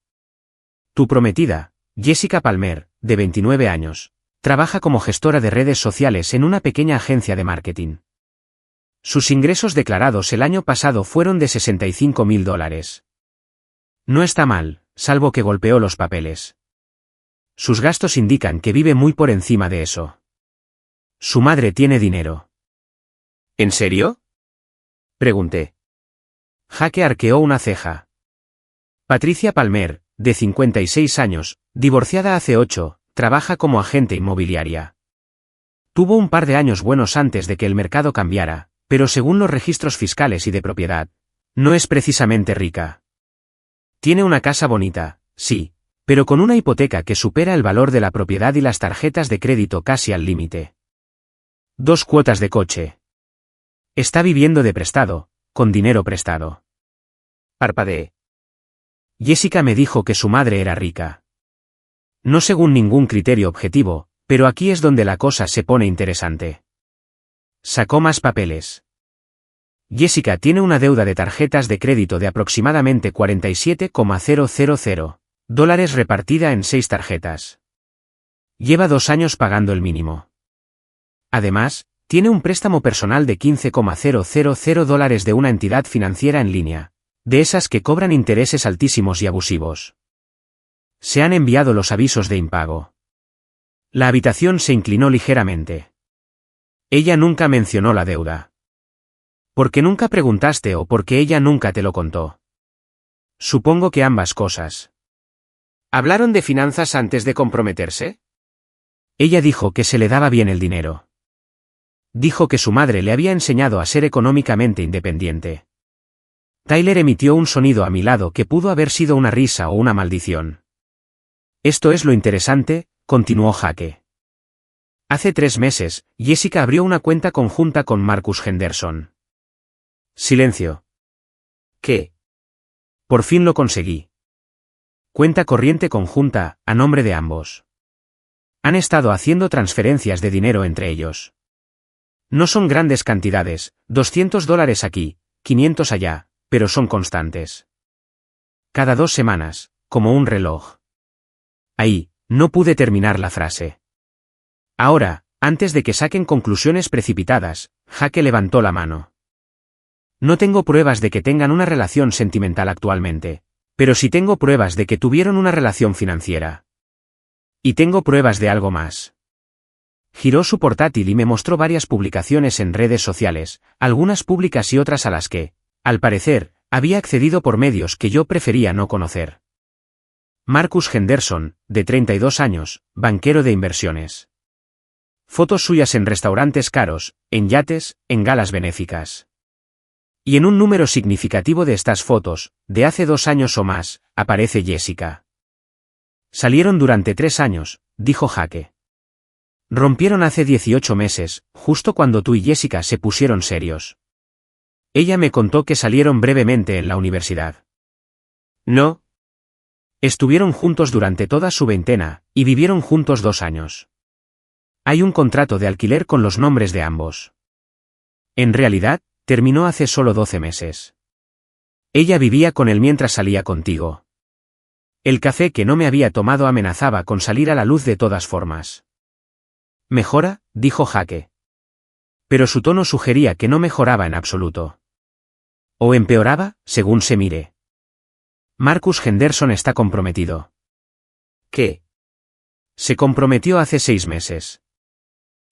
«Tu prometida, Jessica Palmer, de 29 años, trabaja como gestora de redes sociales en una pequeña agencia de marketing. Sus ingresos declarados el año pasado fueron de $65.000. No está mal, salvo que golpeó los papeles. Sus gastos indican que vive muy por encima de eso. Su madre tiene dinero». «¿En serio?», pregunté. Jake arqueó una ceja. Patricia Palmer, de 56 años, divorciada hace 8, trabaja como agente inmobiliaria. Tuvo un par de años buenos antes de que el mercado cambiara, pero según los registros fiscales y de propiedad, No es precisamente rica. Tiene una casa bonita, sí, pero con una hipoteca que supera el valor de la propiedad y las tarjetas de crédito casi al límite. 2 cuotas de coche. Está viviendo de prestado, con dinero prestado. Parpadeé. Jessica me dijo que su madre era rica. No según ningún criterio objetivo, pero aquí es donde la cosa se pone interesante. Sacó más papeles. Jessica tiene una deuda de tarjetas de crédito de aproximadamente $47,000 repartida en 6 tarjetas. Lleva 2 años pagando el mínimo. Además, tiene un préstamo personal de $15,000 de una entidad financiera en línea, de esas que cobran intereses altísimos y abusivos. Se han enviado los avisos de impago. La habitación se inclinó ligeramente. Ella nunca mencionó la deuda. ¿Por qué nunca preguntaste o porque ella nunca te lo contó? Supongo que ambas cosas. ¿Hablaron de finanzas antes de comprometerse? Ella dijo que se le daba bien el dinero. Dijo que su madre le había enseñado a ser económicamente independiente. Tyler emitió un sonido a mi lado que pudo haber sido una risa o una maldición. Esto es lo interesante, continuó Jake. Hace 3 meses, Jessica abrió una cuenta conjunta con Marcus Henderson. Silencio. ¿Qué? Por fin lo conseguí. Cuenta corriente conjunta, a nombre de ambos. Han estado haciendo transferencias de dinero entre ellos. No son grandes cantidades, $200 aquí, 500 allá, pero son constantes. Cada 2 semanas, como un reloj. Ahí, no pude terminar la frase. Ahora, antes de que saquen conclusiones precipitadas, Jake levantó la mano. No tengo pruebas de que tengan una relación sentimental actualmente, pero sí tengo pruebas de que tuvieron una relación financiera. Y tengo pruebas de algo más. Giró su portátil y me mostró varias publicaciones en redes sociales, algunas públicas y otras a las que, al parecer, había accedido por medios que yo prefería no conocer. Marcus Henderson, de 32 años, banquero de inversiones. Fotos suyas en restaurantes caros, en yates, en galas benéficas. Y en un número significativo de estas fotos, de hace 2 años o más, aparece Jessica. Salieron durante 3 años, dijo Jake. Rompieron hace 18 meses, justo cuando tú y Jessica se pusieron serios. Ella me contó que salieron brevemente en la universidad. No. Estuvieron juntos durante toda su veintena, y vivieron juntos 2 años. Hay un contrato de alquiler con los nombres de ambos. En realidad, terminó hace solo 12 meses. Ella vivía con él mientras salía contigo. El café que no me había tomado amenazaba con salir a la luz de todas formas. ¿Mejora?, dijo Jake. Pero su tono sugería que no mejoraba en absoluto. O empeoraba, según se mire. Marcus Henderson está comprometido. ¿Qué? Se comprometió hace 6 meses.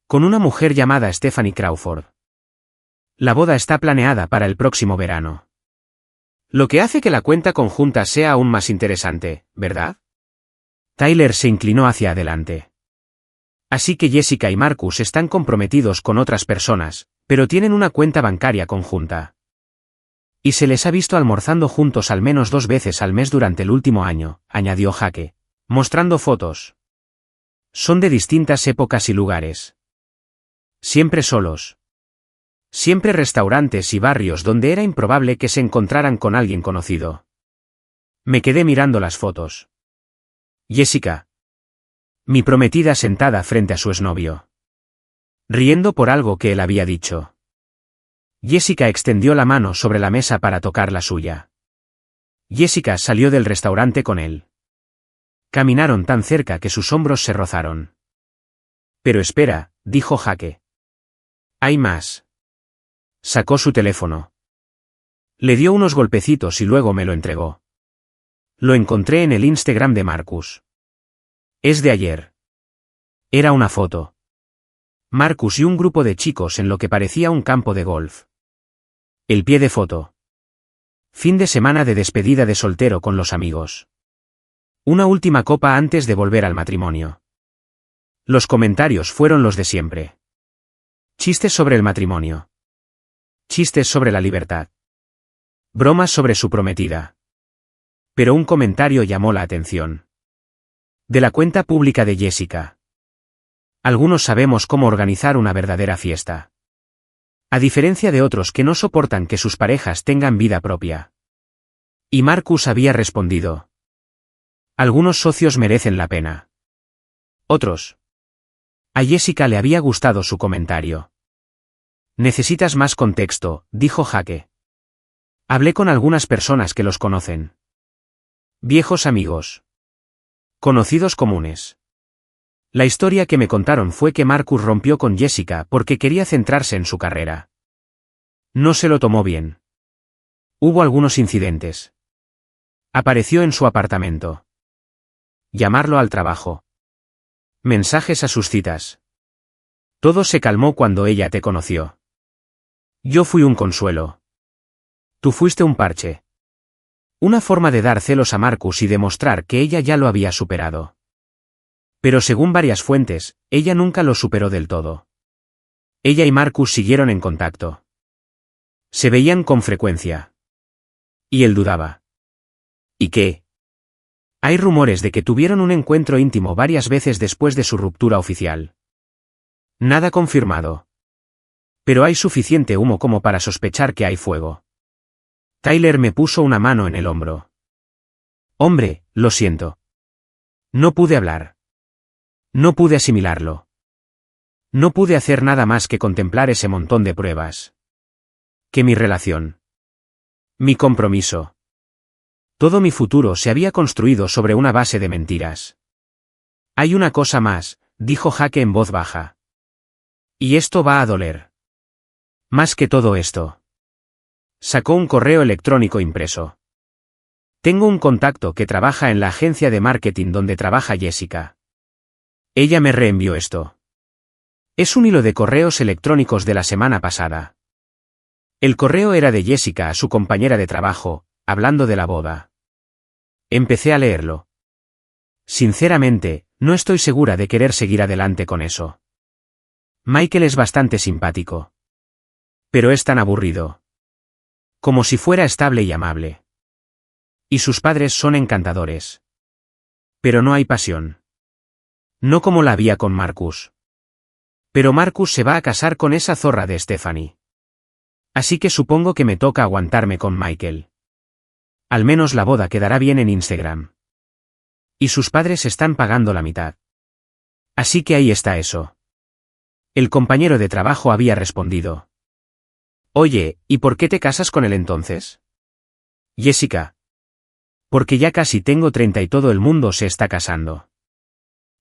Con una mujer llamada Stephanie Crawford. La boda está planeada para el próximo verano. Lo que hace que la cuenta conjunta sea aún más interesante, ¿verdad? Tyler se inclinó hacia adelante. Así que Jessica y Marcus están comprometidos con otras personas, pero tienen una cuenta bancaria conjunta. Y se les ha visto almorzando juntos al menos 2 veces al mes durante el último año, añadió Jake, mostrando fotos. Son de distintas épocas y lugares. Siempre solos. Siempre restaurantes y barrios donde era improbable que se encontraran con alguien conocido. Me quedé mirando las fotos. Jessica. Mi prometida sentada frente a su exnovio. Riendo por algo que él había dicho. Jessica extendió la mano sobre la mesa para tocar la suya. Jessica salió del restaurante con él. Caminaron tan cerca que sus hombros se rozaron. Pero espera, dijo Jake. Hay más. Sacó su teléfono. Le dio unos golpecitos y luego me lo entregó. Lo encontré en el Instagram de Marcus. Es de ayer. Era una foto. Marcus y un grupo de chicos en lo que parecía un campo de golf. El pie de foto. Fin de semana de despedida de soltero con los amigos. Una última copa antes de volver al matrimonio. Los comentarios fueron los de siempre. Chistes sobre el matrimonio. Chistes sobre la libertad. Bromas sobre su prometida. Pero un comentario llamó la atención. De la cuenta pública de Jessica. Algunos sabemos cómo organizar una verdadera fiesta. A diferencia de otros que no soportan que sus parejas tengan vida propia. Y Marcus había respondido. Algunos socios merecen la pena. Otros. A Jessica le había gustado su comentario. Necesitas más contexto, dijo Jake. Hablé con algunas personas que los conocen. Viejos amigos. Conocidos comunes. La historia que me contaron fue que Marcus rompió con Jessica porque quería centrarse en su carrera. No se lo tomó bien. Hubo algunos incidentes. Apareció en su apartamento. Llamarlo al trabajo. Mensajes a sus citas. Todo se calmó cuando ella te conoció. Yo fui un consuelo. Tú fuiste un parche. Una forma de dar celos a Marcus y demostrar que ella ya lo había superado. Pero según varias fuentes, ella nunca lo superó del todo. Ella y Marcus siguieron en contacto. Se veían con frecuencia. Y él dudaba. ¿Y qué? Hay rumores de que tuvieron un encuentro íntimo varias veces después de su ruptura oficial. Nada confirmado. Pero hay suficiente humo como para sospechar que hay fuego. Tyler me puso una mano en el hombro. Hombre, lo siento. No pude hablar. No pude asimilarlo. No pude hacer nada más que contemplar ese montón de pruebas. Que mi relación. Mi compromiso. Todo mi futuro se había construido sobre una base de mentiras. Hay una cosa más, dijo Jake en voz baja. Y esto va a doler. Más que todo esto. Sacó un correo electrónico impreso. Tengo un contacto que trabaja en la agencia de marketing donde trabaja Jessica. Ella me reenvió esto. Es un hilo de correos electrónicos de la semana pasada. El correo era de Jessica a su compañera de trabajo, hablando de la boda. Empecé a leerlo. Sinceramente, no estoy segura de querer seguir adelante con eso. Michael es bastante simpático. Pero es tan aburrido. Como si fuera estable y amable. Y sus padres son encantadores. Pero no hay pasión. No como la había con Marcus. Pero Marcus se va a casar con esa zorra de Stephanie. Así que supongo que me toca aguantarme con Michael. Al menos la boda quedará bien en Instagram. Y sus padres están pagando la mitad. Así que ahí está eso. El compañero de trabajo había respondido. Oye, ¿y por qué te casas con él entonces? Jessica. Porque ya casi tengo 30 y todo el mundo se está casando.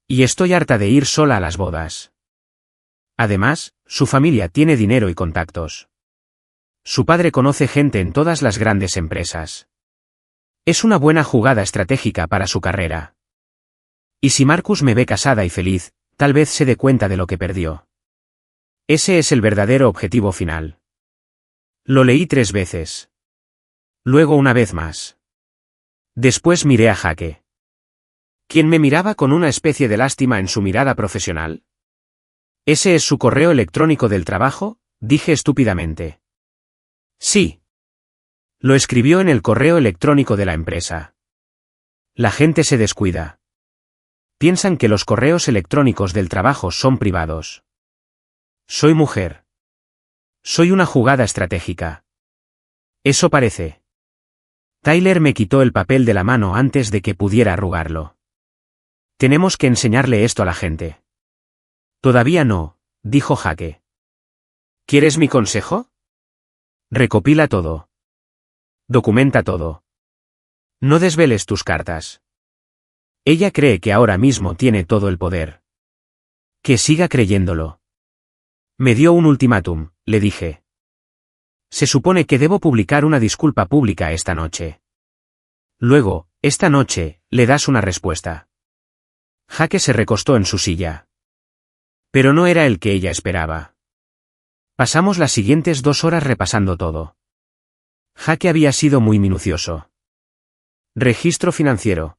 Y estoy harta de ir sola a las bodas. Además, su familia tiene dinero y contactos. Su padre conoce gente en todas las grandes empresas. Es una buena jugada estratégica para su carrera. Y si Marcus me ve casada y feliz, tal vez se dé cuenta de lo que perdió. Ese es el verdadero objetivo final. Lo leí 3 veces. Luego una vez más. Después miré a Jake. ¿Quién me miraba con una especie de lástima en su mirada profesional? ¿Ese es su correo electrónico del trabajo?, dije estúpidamente. Sí. Lo escribió en el correo electrónico de la empresa. La gente se descuida. Piensan que los correos electrónicos del trabajo son privados. Soy mujer. Soy una jugada estratégica. Eso parece. Tyler me quitó el papel de la mano antes de que pudiera arrugarlo. Tenemos que enseñarle esto a la gente. Todavía no, dijo Jake. ¿Quieres mi consejo? Recopila todo. Documenta todo. No desveles tus cartas. Ella cree que ahora mismo tiene todo el poder. Que siga creyéndolo. Me dio un ultimátum, le dije. Se supone que debo publicar una disculpa pública esta noche. Luego, esta noche, le das una respuesta. Jake se recostó en su silla. Pero no era el que ella esperaba. Pasamos las siguientes 2 horas repasando todo. Jake había sido muy minucioso. Registro financiero.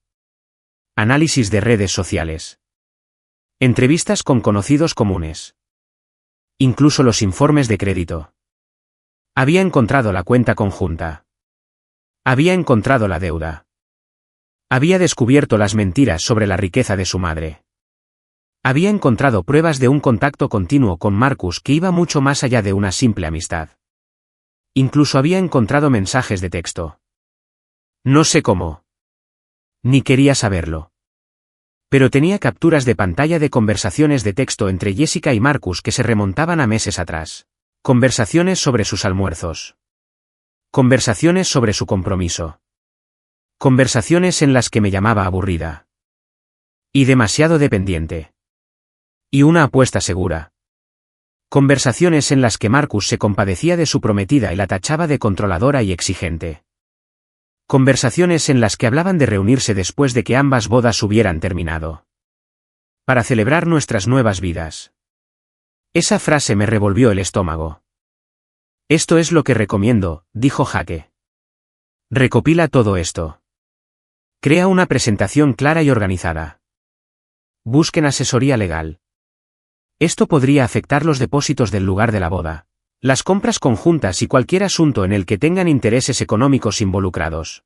Análisis de redes sociales. Entrevistas con conocidos comunes. Incluso los informes de crédito. Había encontrado la cuenta conjunta. Había encontrado la deuda. Había descubierto las mentiras sobre la riqueza de su madre. Había encontrado pruebas de un contacto continuo con Marcus que iba mucho más allá de una simple amistad. Incluso había encontrado mensajes de texto. No sé cómo. Ni quería saberlo. Pero tenía capturas de pantalla de conversaciones de texto entre Jessica y Marcus que se remontaban a meses atrás. Conversaciones sobre sus almuerzos. Conversaciones sobre su compromiso. Conversaciones en las que me llamaba aburrida. Y demasiado dependiente. Y una apuesta segura. Conversaciones en las que Marcus se compadecía de su prometida y la tachaba de controladora y exigente. Conversaciones en las que hablaban de reunirse después de que ambas bodas hubieran terminado. Para celebrar nuestras nuevas vidas. Esa frase me revolvió el estómago. Esto es lo que recomiendo, dijo Jake. Recopila todo esto. Crea una presentación clara y organizada. Busquen asesoría legal. Esto podría afectar los depósitos del lugar de la boda, las compras conjuntas y cualquier asunto en el que tengan intereses económicos involucrados.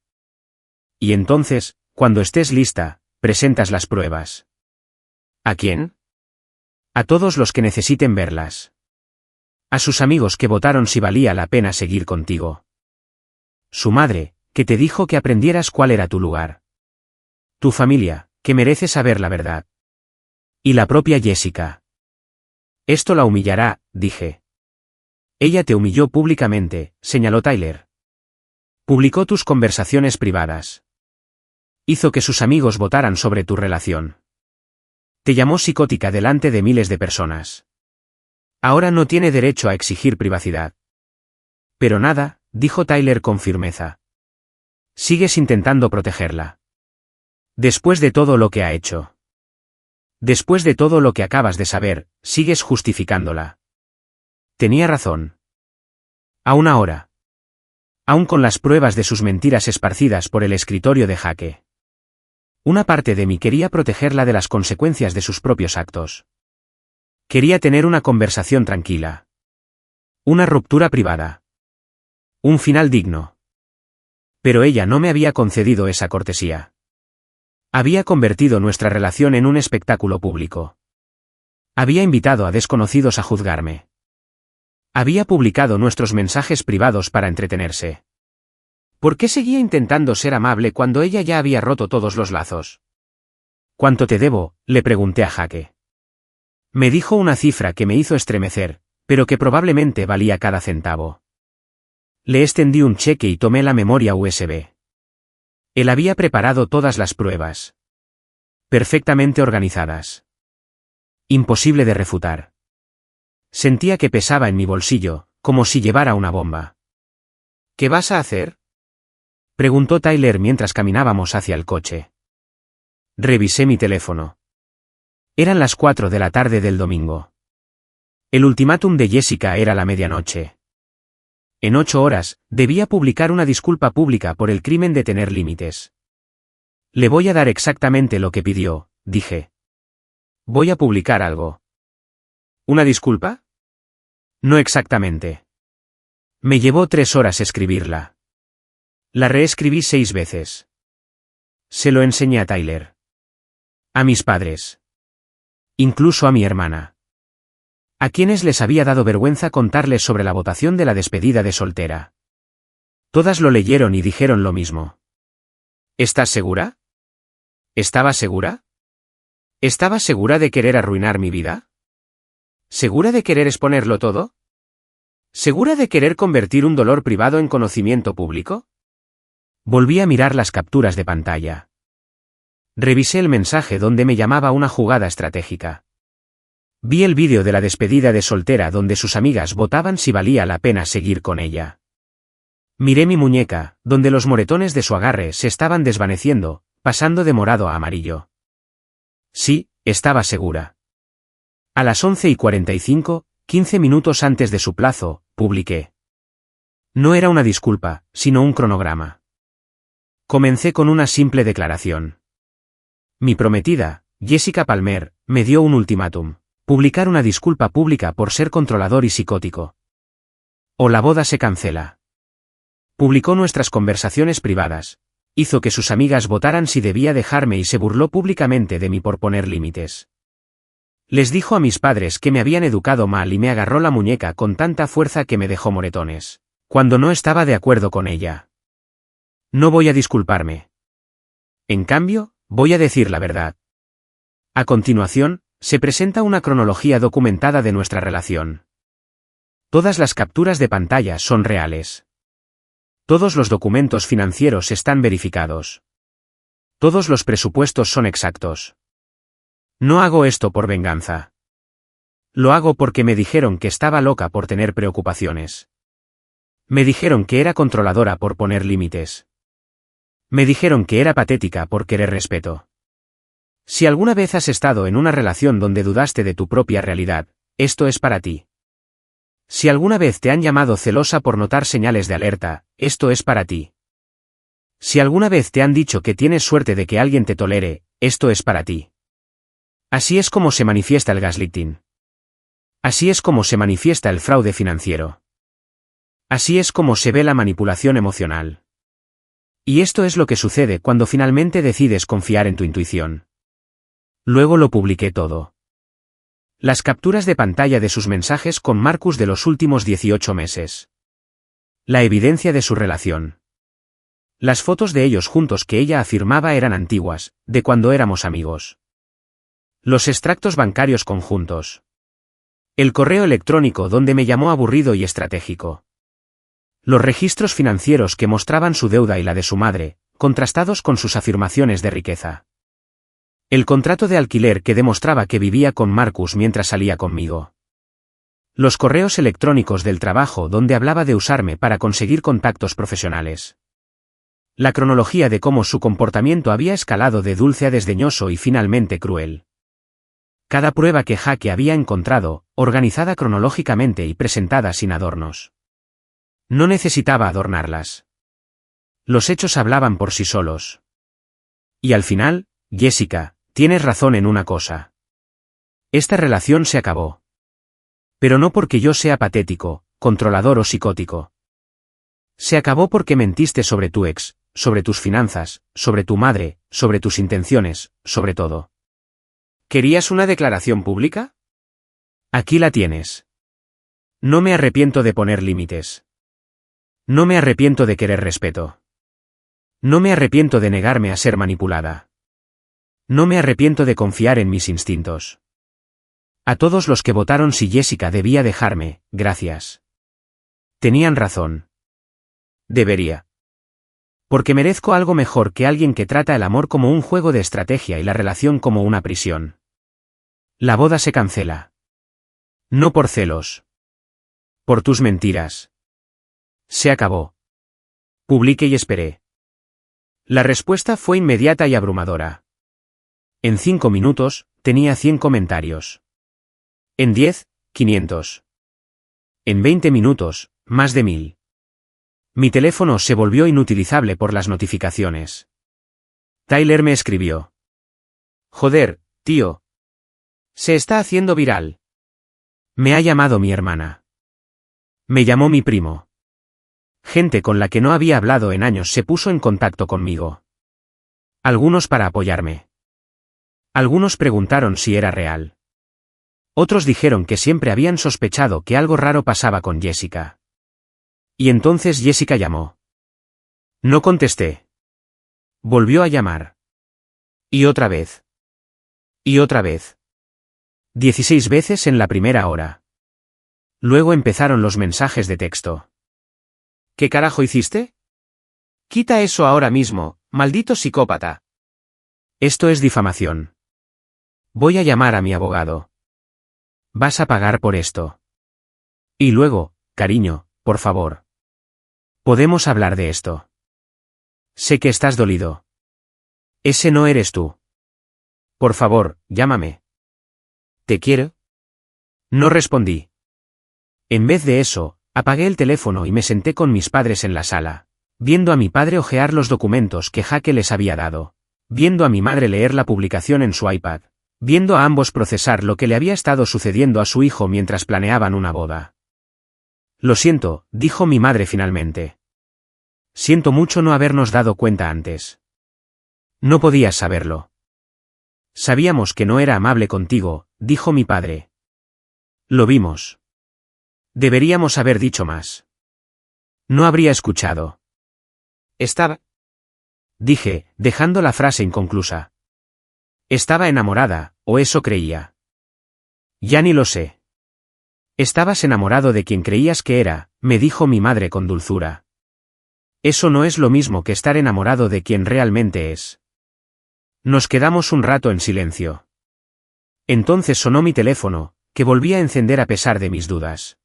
Y entonces, cuando estés lista, presentas las pruebas. ¿A quién? A todos los que necesiten verlas. A sus amigos que votaron si valía la pena seguir contigo. Su madre, que te dijo que aprendieras cuál era tu lugar. Tu familia, que merece saber la verdad. Y la propia Jessica. Esto la humillará, dije. Ella te humilló públicamente, señaló Tyler. Publicó tus conversaciones privadas. Hizo que sus amigos votaran sobre tu relación. Te llamó psicótica delante de miles de personas. Ahora no tiene derecho a exigir privacidad. Pero nada, dijo Tyler con firmeza. Sigues intentando protegerla. Después de todo lo que ha hecho. Después de todo lo que acabas de saber, sigues justificándola. Tenía razón. Aún ahora. Aún con las pruebas de sus mentiras esparcidas por el escritorio de Jake. Una parte de mí quería protegerla de las consecuencias de sus propios actos. Quería tener una conversación tranquila. Una ruptura privada. Un final digno. Pero ella no me había concedido esa cortesía. Había convertido nuestra relación en un espectáculo público. Había invitado a desconocidos a juzgarme. Había publicado nuestros mensajes privados para entretenerse. ¿Por qué seguía intentando ser amable cuando ella ya había roto todos los lazos? ¿Cuánto te debo?, le pregunté a Jake. Me dijo una cifra que me hizo estremecer, pero que probablemente valía cada centavo. Le extendí un cheque y tomé la memoria USB. Él había preparado todas las pruebas. Perfectamente organizadas. Imposible de refutar. Sentía que pesaba en mi bolsillo, como si llevara una bomba. ¿Qué vas a hacer?, preguntó Tyler mientras caminábamos hacia el coche. Revisé mi teléfono. Eran las 4 de la tarde del domingo. El ultimátum de Jessica era la medianoche. En 8 horas, debía publicar una disculpa pública por el crimen de tener límites. Le voy a dar exactamente lo que pidió, dije. Voy a publicar algo. ¿Una disculpa? No exactamente. Me llevó 3 horas escribirla. La reescribí 6 veces. Se lo enseñé a Tyler. A mis padres. Incluso a mi hermana. A quienes les había dado vergüenza contarles sobre la votación de la despedida de soltera. Todas lo leyeron y dijeron lo mismo. ¿Estás segura? ¿Estaba segura? ¿Estaba segura de querer arruinar mi vida? ¿Segura de querer exponerlo todo? ¿Segura de querer convertir un dolor privado en conocimiento público? Volví a mirar las capturas de pantalla. Revisé el mensaje donde me llamaba una jugada estratégica. Vi el vídeo de la despedida de soltera donde sus amigas votaban si valía la pena seguir con ella. Miré mi muñeca, donde los moretones de su agarre se estaban desvaneciendo, pasando de morado a amarillo. Sí, estaba segura. A las 11:45, 15 minutos antes de su plazo, publiqué. No era una disculpa, sino un cronograma. Comencé con una simple declaración. Mi prometida, Jessica Palmer, me dio un ultimátum: publicar una disculpa pública por ser controlador y psicótico. O la boda se cancela. Publicó nuestras conversaciones privadas. Hizo que sus amigas votaran si debía dejarme y se burló públicamente de mí por poner límites. Les dijo a mis padres que me habían educado mal y me agarró la muñeca con tanta fuerza que me dejó moretones, cuando no estaba de acuerdo con ella. No voy a disculparme. En cambio, voy a decir la verdad. A continuación, se presenta una cronología documentada de nuestra relación. Todas las capturas de pantalla son reales. Todos los documentos financieros están verificados. Todos los presupuestos son exactos. No hago esto por venganza. Lo hago porque me dijeron que estaba loca por tener preocupaciones. Me dijeron que era controladora por poner límites. Me dijeron que era patética por querer respeto. Si alguna vez has estado en una relación donde dudaste de tu propia realidad, esto es para ti. Si alguna vez te han llamado celosa por notar señales de alerta, esto es para ti. Si alguna vez te han dicho que tienes suerte de que alguien te tolere, esto es para ti. Así es como se manifiesta el gaslighting. Así es como se manifiesta el fraude financiero. Así es como se ve la manipulación emocional. Y esto es lo que sucede cuando finalmente decides confiar en tu intuición. Luego lo publiqué todo. Las capturas de pantalla de sus mensajes con Marcus de los últimos 18 meses. La evidencia de su relación. Las fotos de ellos juntos que ella afirmaba eran antiguas, de cuando éramos amigos. Los extractos bancarios conjuntos. El correo electrónico donde me llamó aburrido y estratégico. Los registros financieros que mostraban su deuda y la de su madre, contrastados con sus afirmaciones de riqueza. El contrato de alquiler que demostraba que vivía con Marcus mientras salía conmigo. Los correos electrónicos del trabajo donde hablaba de usarme para conseguir contactos profesionales. La cronología de cómo su comportamiento había escalado de dulce a desdeñoso y finalmente cruel. Cada prueba que Jake había encontrado, organizada cronológicamente y presentada sin adornos. No necesitaba adornarlas. Los hechos hablaban por sí solos. Y al final, Jessica, tienes razón en una cosa. Esta relación se acabó. Pero no porque yo sea patético, controlador o psicótico. Se acabó porque mentiste sobre tu ex, sobre tus finanzas, sobre tu madre, sobre tus intenciones, sobre todo. ¿Querías una declaración pública? Aquí la tienes. No me arrepiento de poner límites. No me arrepiento de querer respeto. No me arrepiento de negarme a ser manipulada. No me arrepiento de confiar en mis instintos. A todos los que votaron si Jessica debía dejarme, gracias. Tenían razón. Debería. Porque merezco algo mejor que alguien que trata el amor como un juego de estrategia y la relación como una prisión. La boda se cancela. No por celos. Por tus mentiras. Se acabó. Publiqué y esperé. La respuesta fue inmediata y abrumadora. En 5 minutos, tenía 100 comentarios. En 10, 500. En 20 minutos, más de 1000. Mi teléfono se volvió inutilizable por las notificaciones. Tyler me escribió. Joder, tío. Se está haciendo viral. Me ha llamado mi hermana. Me llamó mi primo. Gente con la que no había hablado en años se puso en contacto conmigo. Algunos para apoyarme. Algunos preguntaron si era real. Otros dijeron que siempre habían sospechado que algo raro pasaba con Jessica. Y entonces Jessica llamó. No contesté. Volvió a llamar. Y otra vez. Y otra vez. 16 veces en la primera hora. Luego empezaron los mensajes de texto. ¿Qué carajo hiciste? Quita eso ahora mismo, maldito psicópata. Esto es difamación. Voy a llamar a mi abogado. Vas a pagar por esto. Y luego, cariño, por favor. Podemos hablar de esto. Sé que estás dolido. Ese no eres tú. Por favor, llámame. ¿Te quiero? No respondí. En vez de eso, apagué el teléfono y me senté con mis padres en la sala, viendo a mi padre hojear los documentos que Jake les había dado, viendo a mi madre leer la publicación en su iPad, viendo a ambos procesar lo que le había estado sucediendo a su hijo mientras planeaban una boda. Lo siento, dijo mi madre finalmente. Siento mucho no habernos dado cuenta antes. No podías saberlo. Sabíamos que no era amable contigo, dijo mi padre. Lo vimos. Deberíamos haber dicho más. No habría escuchado. Estaba. Dije, dejando la frase inconclusa. Estaba enamorada, o eso creía. Ya ni lo sé. Estabas enamorado de quien creías que era, me dijo mi madre con dulzura. Eso no es lo mismo que estar enamorado de quien realmente es. Nos quedamos un rato en silencio. Entonces sonó mi teléfono, que volví a encender a pesar de mis dudas.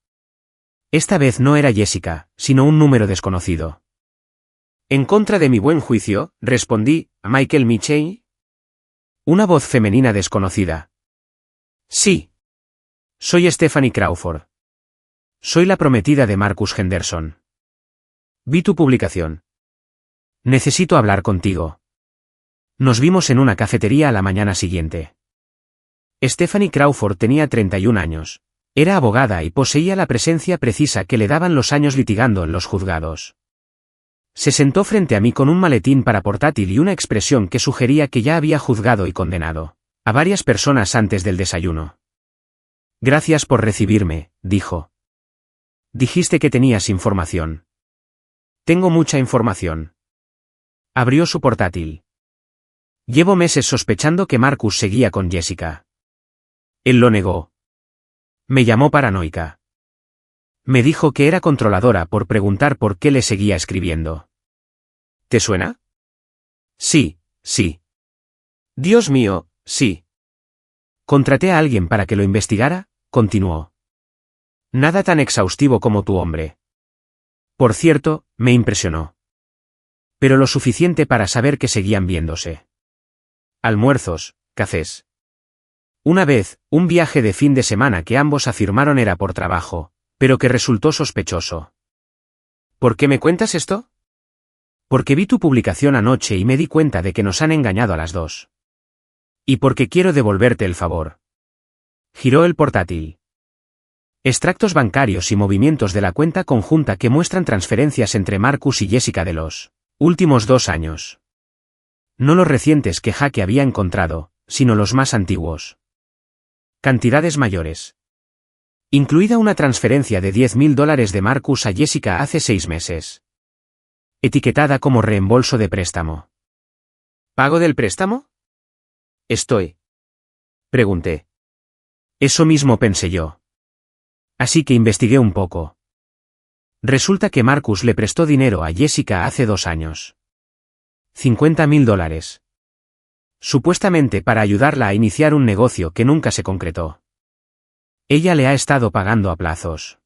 Esta vez no era Jessica, sino un número desconocido. En contra de mi buen juicio, respondí, ¿Michael Michey? Una voz femenina desconocida. Sí. Soy Stephanie Crawford. Soy la prometida de Marcus Henderson. Vi tu publicación. Necesito hablar contigo. Nos vimos en una cafetería a la mañana siguiente. Stephanie Crawford tenía 31 años. Era abogada y poseía la presencia precisa que le daban los años litigando en los juzgados. Se sentó frente a mí con un maletín para portátil y una expresión que sugería que ya había juzgado y condenado a varias personas antes del desayuno. Gracias por recibirme, dijo. Dijiste que tenías información. Tengo mucha información. Abrió su portátil. Llevo meses sospechando que Marcus seguía con Jessica. Él lo negó. Me llamó paranoica. Me dijo que era controladora por preguntar por qué le seguía escribiendo. ¿Te suena? Sí, sí. Dios mío, sí. Contraté a alguien para que lo investigara, continuó. Nada tan exhaustivo como tu hombre. Por cierto, me impresionó. Pero lo suficiente para saber que seguían viéndose. Almuerzos, cafés. Una vez, un viaje de fin de semana que ambos afirmaron era por trabajo, pero que resultó sospechoso. ¿Por qué me cuentas esto? Porque vi tu publicación anoche y me di cuenta de que nos han engañado a las dos. Y porque quiero devolverte el favor. Giró el portátil. Extractos bancarios y movimientos de la cuenta conjunta que muestran transferencias entre Marcus y Jessica de los últimos 2 años. No los recientes que Jaque había encontrado, sino los más antiguos. Cantidades mayores. Incluida una transferencia de $10.000 de Marcus a Jessica hace 6 meses. Etiquetada como reembolso de préstamo. ¿Pago del préstamo? Pregunté. Eso mismo pensé yo. Así que investigué un poco. Resulta que Marcus le prestó dinero a Jessica hace 2 años. $50.000. Supuestamente para ayudarla a iniciar un negocio que nunca se concretó. Ella le ha estado pagando a plazos.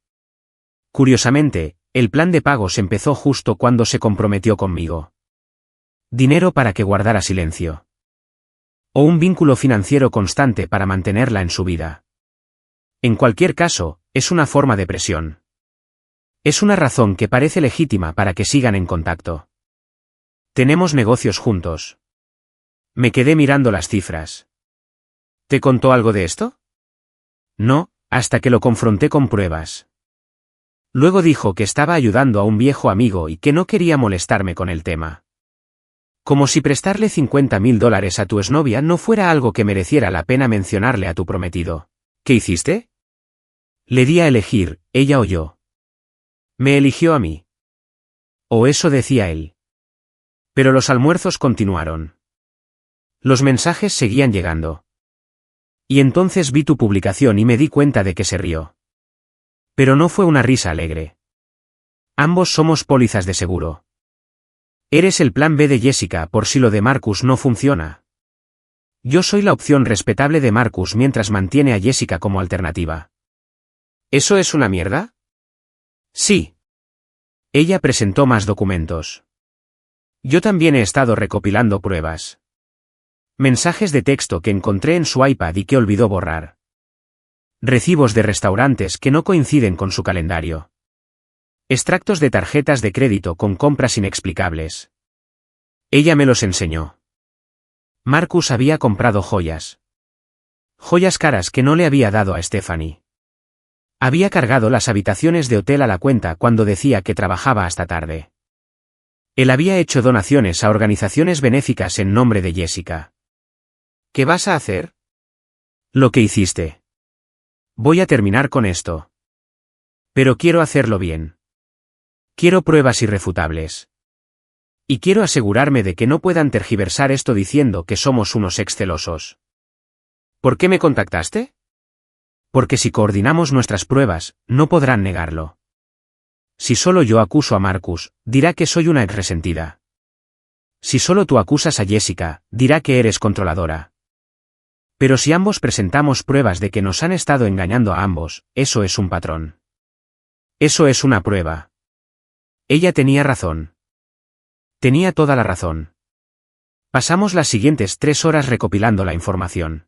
Curiosamente, el plan de pagos empezó justo cuando se comprometió conmigo. Dinero para que guardara silencio. O un vínculo financiero constante para mantenerla en su vida. En cualquier caso, es una forma de presión. Es una razón que parece legítima para que sigan en contacto. Tenemos negocios juntos. Me quedé mirando las cifras. ¿Te contó algo de esto? No, hasta que lo confronté con pruebas. Luego dijo que estaba ayudando a un viejo amigo y que no quería molestarme con el tema. Como si prestarle $50.000 a tu exnovia no fuera algo que mereciera la pena mencionarle a tu prometido. ¿Qué hiciste? Le di a elegir, ella o yo. Me eligió a mí. O eso decía él. Pero los almuerzos continuaron. Los mensajes seguían llegando. Y entonces vi tu publicación y me di cuenta de que se rió. Pero no fue una risa alegre. Ambos somos pólizas de seguro. Eres el plan B de Jessica por si lo de Marcus no funciona. Yo soy la opción respetable de Marcus mientras mantiene a Jessica como alternativa. ¿Eso es una mierda? Sí. Ella presentó más documentos. Yo también he estado recopilando pruebas. Mensajes de texto que encontré en su iPad y que olvidó borrar. Recibos de restaurantes que no coinciden con su calendario. Extractos de tarjetas de crédito con compras inexplicables. Ella me los enseñó. Marcus había comprado joyas. Joyas caras que no le había dado a Stephanie. Había cargado las habitaciones de hotel a la cuenta cuando decía que trabajaba hasta tarde. Él había hecho donaciones a organizaciones benéficas en nombre de Jessica. ¿Qué vas a hacer? Lo que hiciste. Voy a terminar con esto. Pero quiero hacerlo bien. Quiero pruebas irrefutables. Y quiero asegurarme de que no puedan tergiversar esto diciendo que somos unos excelosos. ¿Por qué me contactaste? Porque si coordinamos nuestras pruebas, no podrán negarlo. Si solo yo acuso a Marcus, dirá que soy una exresentida. Si solo tú acusas a Jessica, dirá que eres controladora. Pero si ambos presentamos pruebas de que nos han estado engañando a ambos, eso es un patrón. Eso es una prueba. Ella tenía razón. Tenía toda la razón. Pasamos las siguientes 3 horas recopilando la información.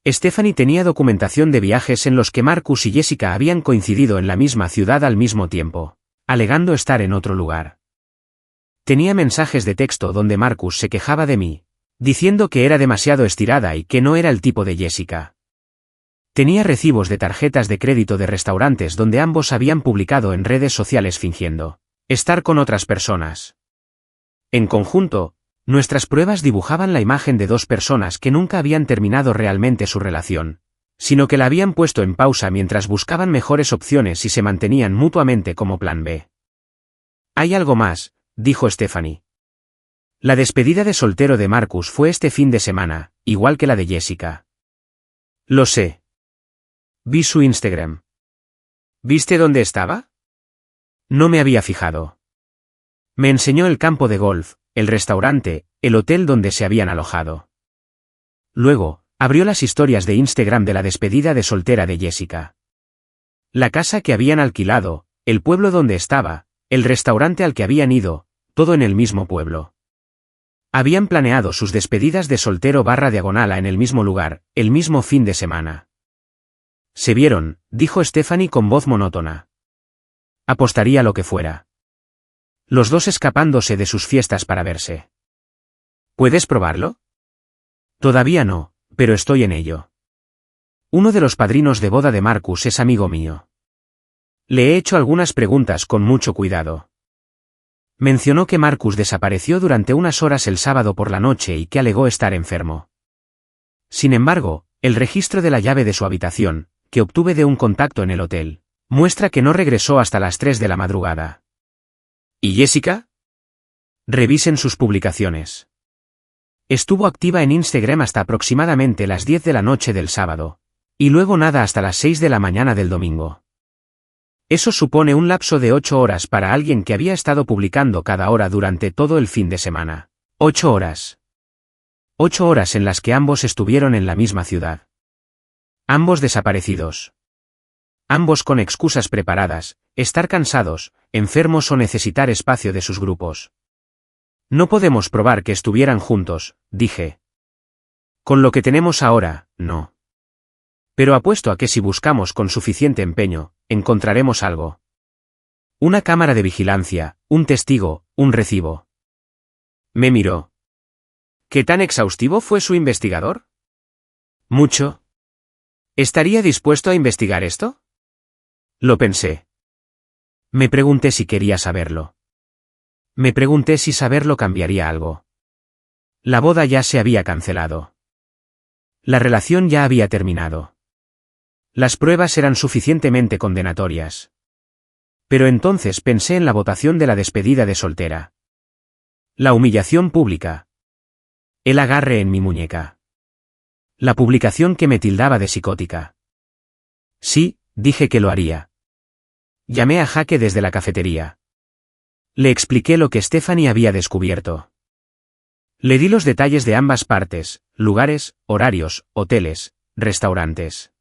Stephanie tenía documentación de viajes en los que Marcus y Jessica habían coincidido en la misma ciudad al mismo tiempo, alegando estar en otro lugar. Tenía mensajes de texto donde Marcus se quejaba de mí, diciendo que era demasiado estirada y que no era el tipo de Jessica. Tenía recibos de tarjetas de crédito de restaurantes donde ambos habían publicado en redes sociales fingiendo estar con otras personas. En conjunto, nuestras pruebas dibujaban la imagen de 2 personas que nunca habían terminado realmente su relación, sino que la habían puesto en pausa mientras buscaban mejores opciones y se mantenían mutuamente como plan B. Hay algo más, dijo Stephanie. La despedida de soltero de Marcus fue este fin de semana, igual que la de Jessica. Lo sé. Vi su Instagram. ¿Viste dónde estaba? No me había fijado. Me enseñó el campo de golf, el restaurante, el hotel donde se habían alojado. Luego, abrió las historias de Instagram de la despedida de soltera de Jessica. La casa que habían alquilado, el pueblo donde estaba, el restaurante al que habían ido, todo en el mismo pueblo. Habían planeado sus despedidas de soltero / diagonala en el mismo lugar, el mismo fin de semana. Se vieron, dijo Stephanie con voz monótona. Apostaría lo que fuera. Los dos escapándose de sus fiestas para verse. ¿Puedes probarlo? Todavía no, pero estoy en ello. Uno de los padrinos de boda de Marcus es amigo mío. Le he hecho algunas preguntas con mucho cuidado. Mencionó que Marcus desapareció durante unas horas el sábado por la noche y que alegó estar enfermo. Sin embargo, el registro de la llave de su habitación, que obtuve de un contacto en el hotel, muestra que no regresó hasta las 3 de la madrugada. ¿Y Jessica? Revisen sus publicaciones. Estuvo activa en Instagram hasta aproximadamente las 10 de la noche del sábado, y luego nada hasta las 6 de la mañana del domingo. Eso supone un lapso de 8 horas para alguien que había estado publicando cada hora durante todo el fin de semana. 8 horas. 8 horas en las que ambos estuvieron en la misma ciudad. Ambos desaparecidos. Ambos con excusas preparadas, estar cansados, enfermos o necesitar espacio de sus grupos. No podemos probar que estuvieran juntos, dije. Con lo que tenemos ahora, no. Pero apuesto a que si buscamos con suficiente empeño, encontraremos algo. Una cámara de vigilancia, un testigo, un recibo. Me miró. ¿Qué tan exhaustivo fue su investigador? Mucho. ¿Estaría dispuesto a investigar esto? Lo pensé. Me pregunté si quería saberlo. Me pregunté si saberlo cambiaría algo. La boda ya se había cancelado. La relación ya había terminado. Las pruebas eran suficientemente condenatorias. Pero entonces pensé en la votación de la despedida de soltera. La humillación pública. El agarre en mi muñeca. La publicación que me tildaba de psicótica. Sí, dije que lo haría. Llamé a Jaque desde la cafetería. Le expliqué lo que Stephanie había descubierto. Le di los detalles de ambas partes, lugares, horarios, hoteles, restaurantes.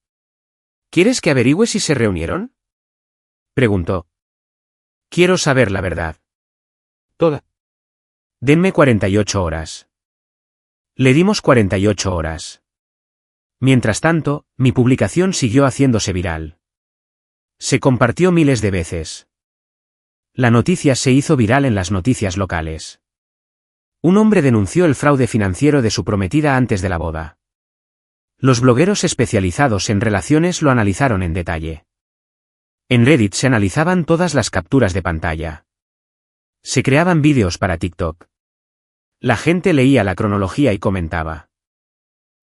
¿Quieres que averigüe si se reunieron? Preguntó. Quiero saber la verdad. Toda. Denme 48 horas. Le dimos 48 horas. Mientras tanto, mi publicación siguió haciéndose viral. Se compartió miles de veces. La noticia se hizo viral en las noticias locales. Un hombre denunció el fraude financiero de su prometida antes de la boda. Los blogueros especializados en relaciones lo analizaron en detalle. En Reddit se analizaban todas las capturas de pantalla. Se creaban vídeos para TikTok. La gente leía la cronología y comentaba.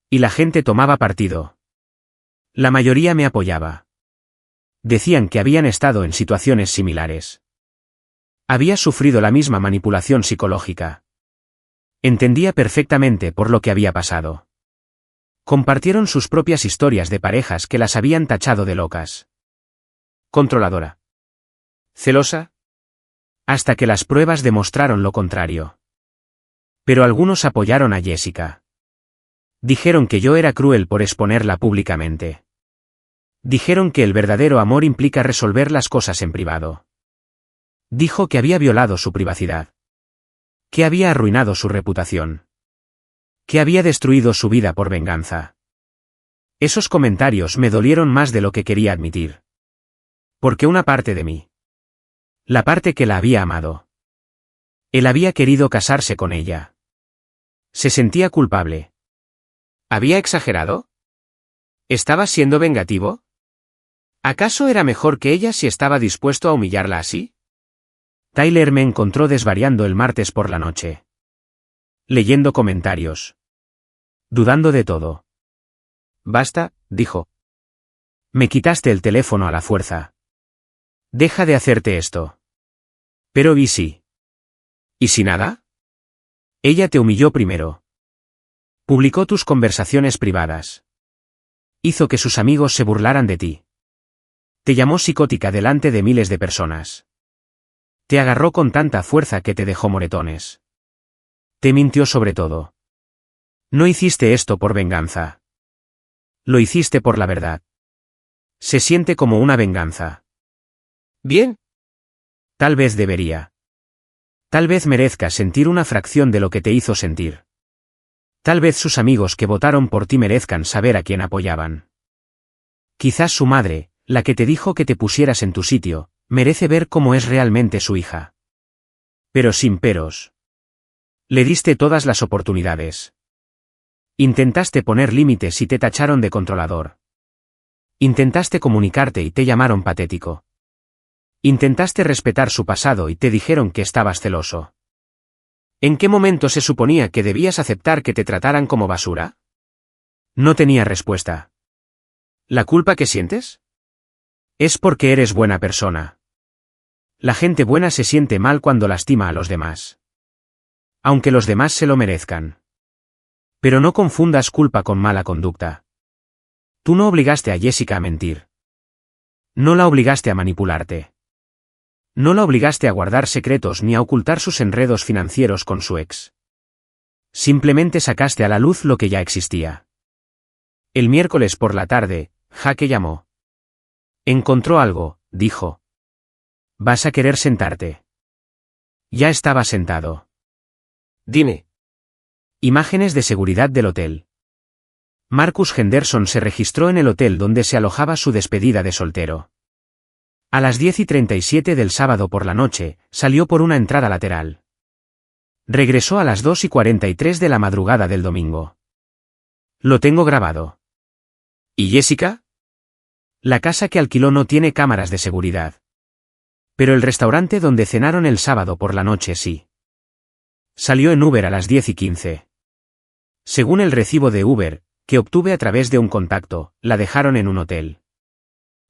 Y la gente tomaba partido. La mayoría me apoyaba. Decían que habían estado en situaciones similares. Había sufrido la misma manipulación psicológica. Entendía perfectamente por lo que había pasado. Compartieron sus propias historias de parejas que las habían tachado de locas. Controladora. Celosa. Hasta que las pruebas demostraron lo contrario. Pero algunos apoyaron a Jessica. Dijeron que yo era cruel por exponerla públicamente. Dijeron que el verdadero amor implica resolver las cosas en privado. Dijo que había violado su privacidad. Que había arruinado su reputación. Que había destruido su vida por venganza. Esos comentarios me dolieron más de lo que quería admitir. Porque una parte de mí. La parte que la había amado. Él había querido casarse con ella. Se sentía culpable. ¿Había exagerado? ¿Estaba siendo vengativo? ¿Acaso era mejor que ella si estaba dispuesto a humillarla así? Tyler me encontró desvariando el martes por la noche. Leyendo comentarios. Dudando de todo. Basta, dijo. Me quitaste el teléfono a la fuerza. Deja de hacerte esto. Pero ¿y si? ¿Y si nada? Ella te humilló primero. Publicó tus conversaciones privadas. Hizo que sus amigos se burlaran de ti. Te llamó psicótica delante de miles de personas. Te agarró con tanta fuerza que te dejó moretones. Te mintió sobre todo. No hiciste esto por venganza. Lo hiciste por la verdad. Se siente como una venganza. Bien. Tal vez debería. Tal vez merezcas sentir una fracción de lo que te hizo sentir. Tal vez sus amigos que votaron por ti merezcan saber a quién apoyaban. Quizás su madre, la que te dijo que te pusieras en tu sitio, merece ver cómo es realmente su hija. Pero sin peros. Le diste todas las oportunidades. Intentaste poner límites y te tacharon de controlador. Intentaste comunicarte y te llamaron patético. Intentaste respetar su pasado y te dijeron que estabas celoso. ¿En qué momento se suponía que debías aceptar que te trataran como basura? No tenía respuesta. ¿La culpa que sientes? Es porque eres buena persona. La gente buena se siente mal cuando lastima a los demás. Aunque los demás se lo merezcan. Pero no confundas culpa con mala conducta. Tú no obligaste a Jessica a mentir. No la obligaste a manipularte. No la obligaste a guardar secretos ni a ocultar sus enredos financieros con su ex. Simplemente sacaste a la luz lo que ya existía. El miércoles por la tarde, Jake llamó. Encontró algo, dijo. ¿Vas a querer sentarte? Ya estaba sentado. Dime. Imágenes de seguridad del hotel. Marcus Henderson se registró en el hotel donde se alojaba su despedida de soltero. A las 10:37 del sábado por la noche, salió por una entrada lateral. Regresó a las 2:43 de la madrugada del domingo. Lo tengo grabado. ¿Y Jessica? La casa que alquiló no tiene cámaras de seguridad. Pero el restaurante donde cenaron el sábado por la noche sí. Salió en Uber a las 10:15. Según el recibo de Uber, que obtuve a través de un contacto, la dejaron en un hotel.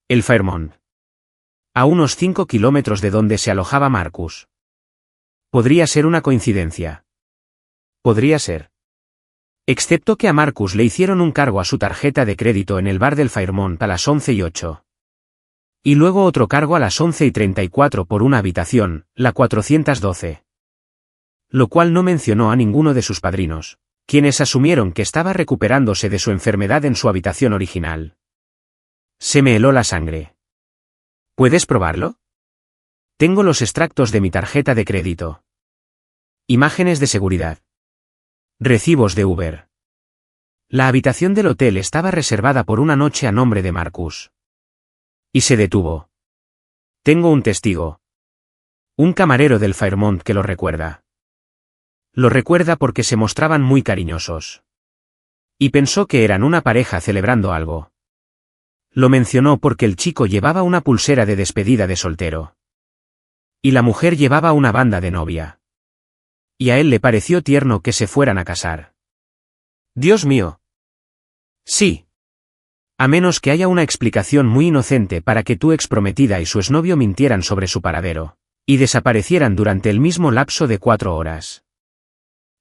El Fairmont. A unos 5 kilómetros de donde se alojaba Marcus. Podría ser una coincidencia. Podría ser. Excepto que a Marcus le hicieron un cargo a su tarjeta de crédito en el bar del Fairmont a las 11:08. Y luego otro cargo a las 11:34 por una habitación, la 412. Lo cual no mencionó a ninguno de sus padrinos, quienes asumieron que estaba recuperándose de su enfermedad en su habitación original. Se me heló la sangre. ¿Puedes probarlo? Tengo los extractos de mi tarjeta de crédito. Imágenes de seguridad. Recibos de Uber. La habitación del hotel estaba reservada por una noche a nombre de Marcus. Y se detuvo. Tengo un testigo. Un camarero del Fairmont que lo recuerda. Lo recuerda porque se mostraban muy cariñosos. Y pensó que eran una pareja celebrando algo. Lo mencionó porque el chico llevaba una pulsera de despedida de soltero. Y la mujer llevaba una banda de novia. Y a él le pareció tierno que se fueran a casar. Dios mío. Sí. A menos que haya una explicación muy inocente para que tu exprometida y su exnovio mintieran sobre su paradero, y desaparecieran durante el mismo lapso de 4 horas.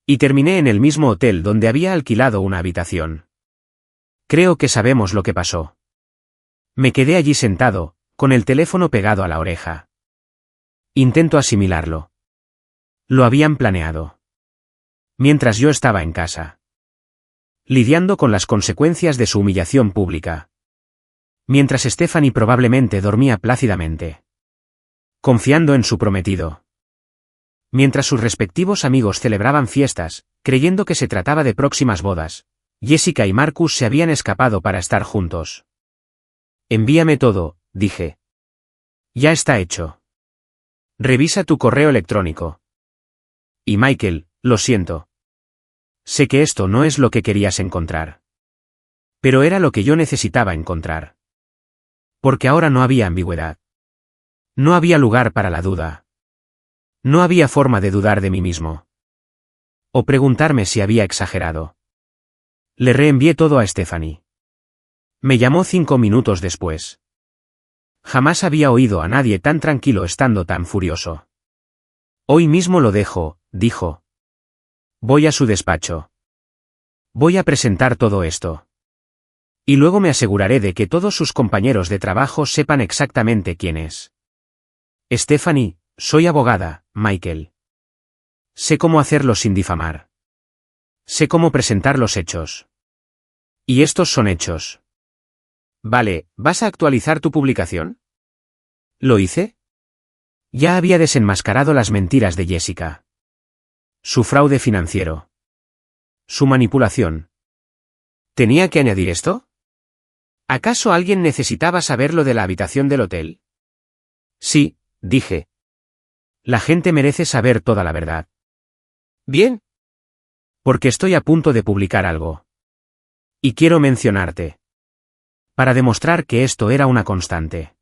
Y terminé en el mismo hotel donde había alquilado una habitación. Creo que sabemos lo que pasó. Me quedé allí sentado, con el teléfono pegado a la oreja. Intento asimilarlo. Lo habían planeado. Mientras yo estaba en casa. Lidiando con las consecuencias de su humillación pública. Mientras Stephanie probablemente dormía plácidamente. Confiando en su prometido. Mientras sus respectivos amigos celebraban fiestas, creyendo que se trataba de próximas bodas, Jessica y Marcus se habían escapado para estar juntos. Envíame todo, dije. Ya está hecho. Revisa tu correo electrónico. Y Michael, lo siento. Sé que esto no es lo que querías encontrar. Pero era lo que yo necesitaba encontrar. Porque ahora no había ambigüedad. No había lugar para la duda. No había forma de dudar de mí mismo. O preguntarme si había exagerado. Le reenvié todo a Stephanie. Me llamó 5 minutos después. Jamás había oído a nadie tan tranquilo estando tan furioso. Hoy mismo lo dejo, dijo. Voy a su despacho. Voy a presentar todo esto. Y luego me aseguraré de que todos sus compañeros de trabajo sepan exactamente quién es. Stephanie, soy abogada, Michael. Sé cómo hacerlo sin difamar. Sé cómo presentar los hechos. Y estos son hechos. Vale, ¿vas a actualizar tu publicación? ¿Lo hice? Ya había desenmascarado las mentiras de Jessica. Su fraude financiero. Su manipulación. ¿Tenía que añadir esto? ¿Acaso alguien necesitaba saber lo de la habitación del hotel? Sí, dije. La gente merece saber toda la verdad. Bien. Porque estoy a punto de publicar algo. Y quiero mencionarte. Para demostrar que esto era una constante.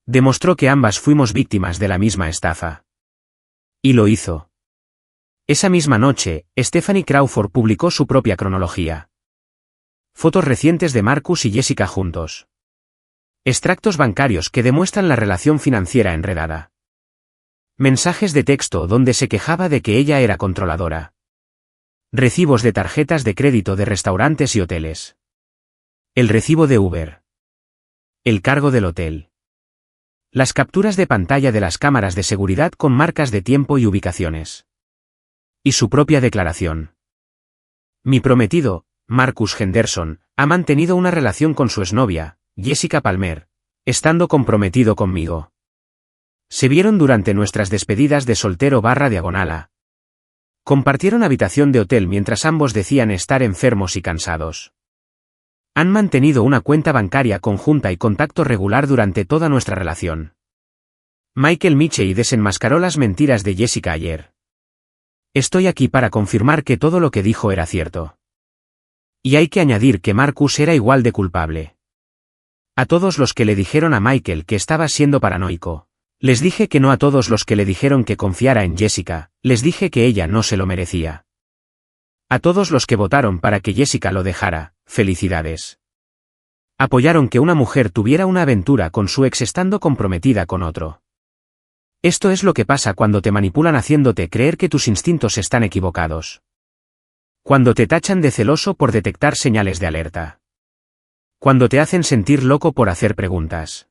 Demostró que ambas fuimos víctimas de la misma estafa. Y lo hizo. Esa misma noche, Stephanie Crawford publicó su propia cronología. Fotos recientes de Marcus y Jessica juntos. Extractos bancarios que demuestran la relación financiera enredada. Mensajes de texto donde se quejaba de que ella era controladora. Recibos de tarjetas de crédito de restaurantes y hoteles. El recibo de Uber. El cargo del hotel. Las capturas de pantalla de las cámaras de seguridad con marcas de tiempo y ubicaciones. Y su propia declaración. Mi prometido, Marcus Henderson, ha mantenido una relación con su exnovia, Jessica Palmer, estando comprometido conmigo. Se vieron durante nuestras despedidas de soltero /diagonala. Compartieron habitación de hotel mientras ambos decían estar enfermos y cansados. Han mantenido una cuenta bancaria conjunta y contacto regular durante toda nuestra relación. Michael Michey desenmascaró las mentiras de Jessica ayer. Estoy aquí para confirmar que todo lo que dijo era cierto. Y hay que añadir que Marcus era igual de culpable. A todos los que le dijeron a Michael que estaba siendo paranoico, les dije que no. A todos los que le dijeron que confiara en Jessica, les dije que ella no se lo merecía. A todos los que votaron para que Jessica lo dejara, felicidades. Apoyaron que una mujer tuviera una aventura con su ex estando comprometida con otro. Esto es lo que pasa cuando te manipulan haciéndote creer que tus instintos están equivocados. Cuando te tachan de celoso por detectar señales de alerta. Cuando te hacen sentir loco por hacer preguntas.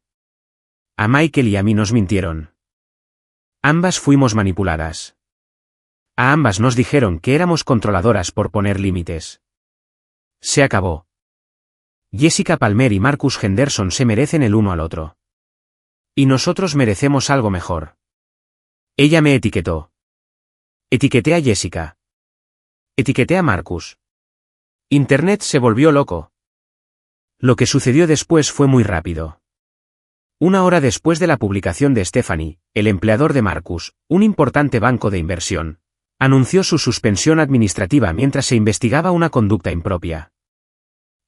A Michael y a mí nos mintieron. Ambas fuimos manipuladas. A ambas nos dijeron que éramos controladoras por poner límites. Se acabó. Jessica Palmer y Marcus Henderson se merecen el uno al otro. Y nosotros merecemos algo mejor. Ella me etiquetó. Etiqueté a Jessica. Etiqueté a Marcus. Internet se volvió loco. Lo que sucedió después fue muy rápido. 1 hora después de la publicación de Stephanie, el empleador de Marcus, un importante banco de inversión, anunció su suspensión administrativa mientras se investigaba una conducta impropia.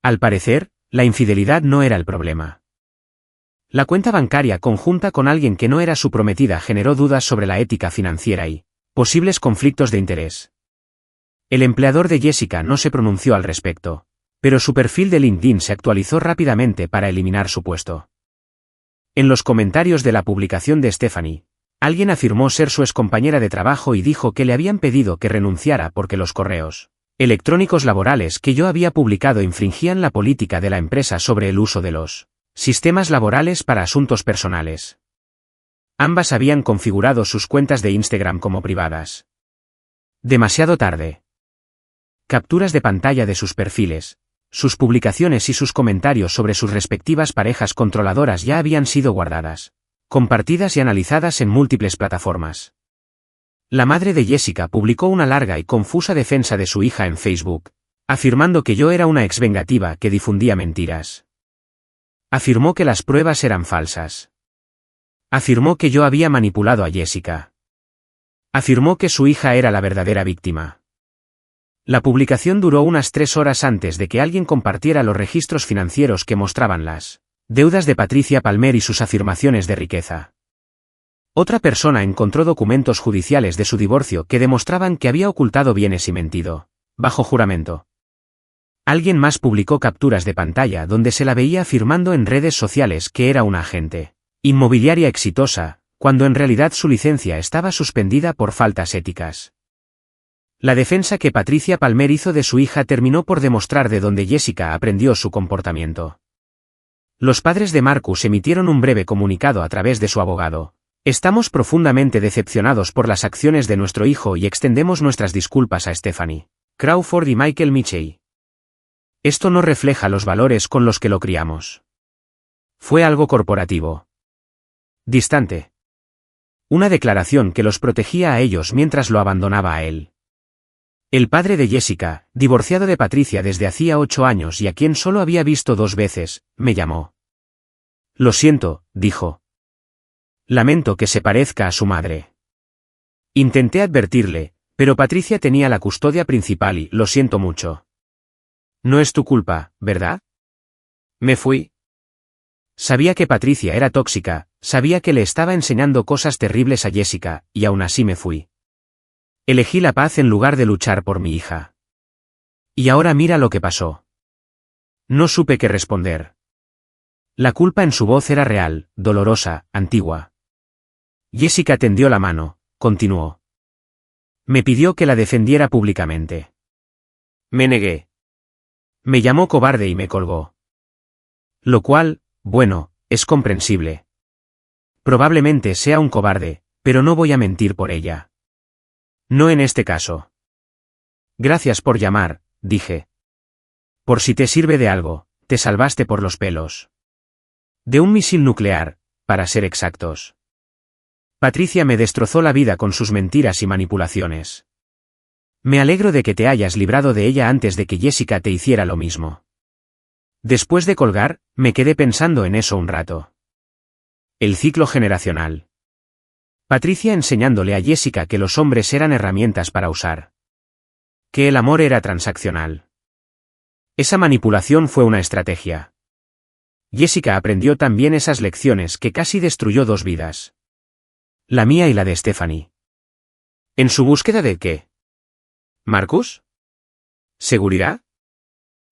Al parecer, la infidelidad no era el problema. La cuenta bancaria conjunta con alguien que no era su prometida generó dudas sobre la ética financiera y posibles conflictos de interés. El empleador de Jessica no se pronunció al respecto, pero su perfil de LinkedIn se actualizó rápidamente para eliminar su puesto. En los comentarios de la publicación de Stephanie, alguien afirmó ser su excompañera de trabajo y dijo que le habían pedido que renunciara porque los correos electrónicos laborales que yo había publicado infringían la política de la empresa sobre el uso de los sistemas laborales para asuntos personales. Ambas habían configurado sus cuentas de Instagram como privadas. Demasiado tarde. Capturas de pantalla de sus perfiles, sus publicaciones y sus comentarios sobre sus respectivas parejas controladoras ya habían sido guardadas, compartidas y analizadas en múltiples plataformas. La madre de Jessica publicó una larga y confusa defensa de su hija en Facebook, afirmando que yo era una ex vengativa que difundía mentiras. Afirmó que las pruebas eran falsas. Afirmó que yo había manipulado a Jessica. Afirmó que su hija era la verdadera víctima. La publicación duró unas 3 horas antes de que alguien compartiera los registros financieros que mostraban las deudas de Patricia Palmer y sus afirmaciones de riqueza. Otra persona encontró documentos judiciales de su divorcio que demostraban que había ocultado bienes y mentido, bajo juramento. Alguien más publicó capturas de pantalla donde se la veía afirmando en redes sociales que era una agente inmobiliaria exitosa, cuando en realidad su licencia estaba suspendida por faltas éticas. La defensa que Patricia Palmer hizo de su hija terminó por demostrar de dónde Jessica aprendió su comportamiento. Los padres de Marcus emitieron un breve comunicado a través de su abogado. Estamos profundamente decepcionados por las acciones de nuestro hijo y extendemos nuestras disculpas a Stephanie Crawford y Michael Mitchell. Esto no refleja los valores con los que lo criamos. Fue algo corporativo. Distante. Una declaración que los protegía a ellos mientras lo abandonaba a él. El padre de Jessica, divorciado de Patricia desde hacía 8 años y a quien solo había visto 2 veces, me llamó. Lo siento, dijo. Lamento que se parezca a su madre. Intenté advertirle, pero Patricia tenía la custodia principal y lo siento mucho. No es tu culpa, ¿verdad? Me fui. Sabía que Patricia era tóxica, sabía que le estaba enseñando cosas terribles a Jessica, y aún así me fui. Elegí la paz en lugar de luchar por mi hija. Y ahora mira lo que pasó. No supe qué responder. La culpa en su voz era real, dolorosa, antigua. Jessica tendió la mano, continuó. Me pidió que la defendiera públicamente. Me negué. Me llamó cobarde y me colgó. Lo cual, bueno, es comprensible. Probablemente sea un cobarde, pero no voy a mentir por ella. No en este caso. Gracias por llamar, dije. Por si te sirve de algo, te salvaste por los pelos. De un misil nuclear, para ser exactos. Patricia me destrozó la vida con sus mentiras y manipulaciones. Me alegro de que te hayas librado de ella antes de que Jessica te hiciera lo mismo. Después de colgar, me quedé pensando en eso un rato. El ciclo generacional. Patricia enseñándole a Jessica que los hombres eran herramientas para usar. Que el amor era transaccional. Esa manipulación fue una estrategia. Jessica aprendió también esas lecciones que casi destruyó 2 vidas. La mía y la de Stephanie. ¿En su búsqueda de qué? ¿Marcus? ¿Seguridad?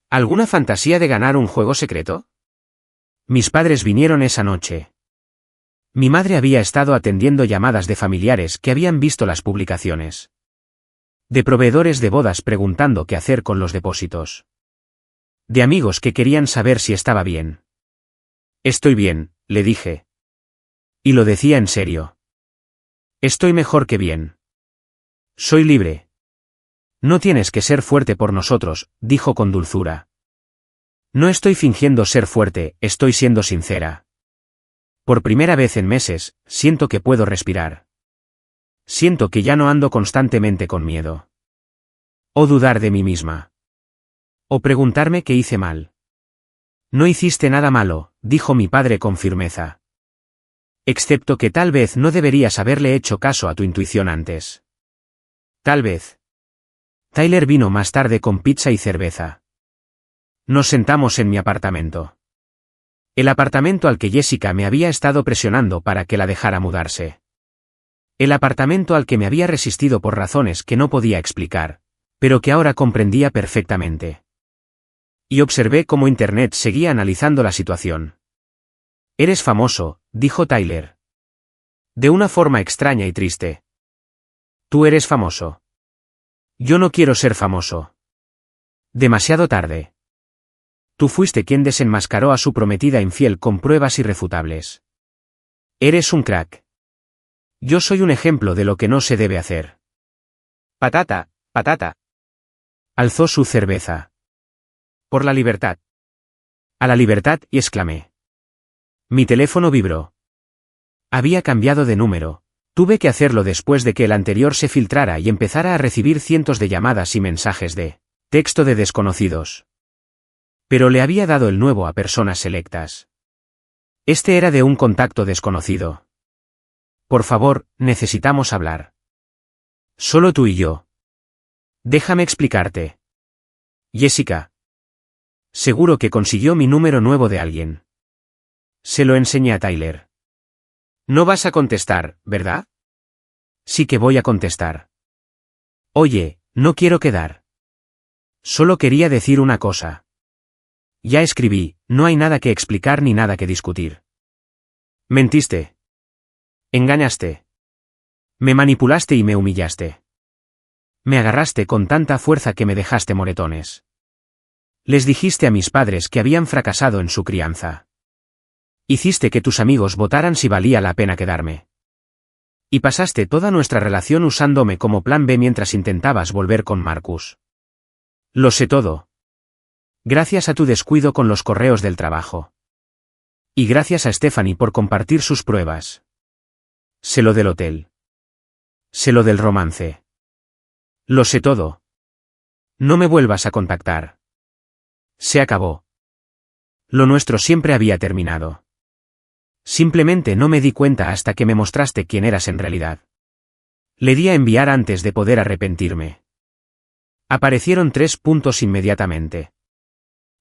¿Alguna fantasía de ganar un juego secreto? Mis padres vinieron esa noche. Mi madre había estado atendiendo llamadas de familiares que habían visto las publicaciones. De proveedores de bodas preguntando qué hacer con los depósitos. De amigos que querían saber si estaba bien. Estoy bien, le dije. Y lo decía en serio. Estoy mejor que bien. Soy libre. No tienes que ser fuerte por nosotros, dijo con dulzura. No estoy fingiendo ser fuerte, estoy siendo sincera. Por primera vez en meses, siento que puedo respirar. Siento que ya no ando constantemente con miedo. O dudar de mí misma. O preguntarme qué hice mal. No hiciste nada malo, dijo mi padre con firmeza. Excepto que tal vez no deberías haberle hecho caso a tu intuición antes. Tal vez. Tyler vino más tarde con pizza y cerveza. Nos sentamos en mi apartamento. El apartamento al que Jessica me había estado presionando para que la dejara mudarse. El apartamento al que me había resistido por razones que no podía explicar, pero que ahora comprendía perfectamente. Y observé cómo Internet seguía analizando la situación. «Eres famoso», dijo Tyler. De una forma extraña y triste. «Tú eres famoso». «Yo no quiero ser famoso». Demasiado tarde. Tú fuiste quien desenmascaró a su prometida infiel con pruebas irrefutables. Eres un crack. Yo soy un ejemplo de lo que no se debe hacer. Patata, patata. Alzó su cerveza. Por la libertad. A la libertad, y exclamé. Mi teléfono vibró. Había cambiado de número. Tuve que hacerlo después de que el anterior se filtrara y empezara a recibir cientos de llamadas y mensajes de texto de desconocidos. Pero le había dado el nuevo a personas selectas. Este era de un contacto desconocido. Por favor, necesitamos hablar. Solo tú y yo. Déjame explicarte. Jessica. Seguro que consiguió mi número nuevo de alguien. Se lo enseñé a Tyler. No vas a contestar, ¿verdad? Sí que voy a contestar. Oye, no quiero quedar. Solo quería decir una cosa. Ya escribí, no hay nada que explicar ni nada que discutir. Mentiste. Engañaste. Me manipulaste y me humillaste. Me agarraste con tanta fuerza que me dejaste moretones. Les dijiste a mis padres que habían fracasado en su crianza. Hiciste que tus amigos votaran si valía la pena quedarme. Y pasaste toda nuestra relación usándome como plan B mientras intentabas volver con Marcus. Lo sé todo. Gracias a tu descuido con los correos del trabajo. Y gracias a Stephanie por compartir sus pruebas. Sé lo del hotel. Sé lo del romance. Lo sé todo. No me vuelvas a contactar. Se acabó. Lo nuestro siempre había terminado. Simplemente no me di cuenta hasta que me mostraste quién eras en realidad. Le di a enviar antes de poder arrepentirme. Aparecieron 3 puntos inmediatamente.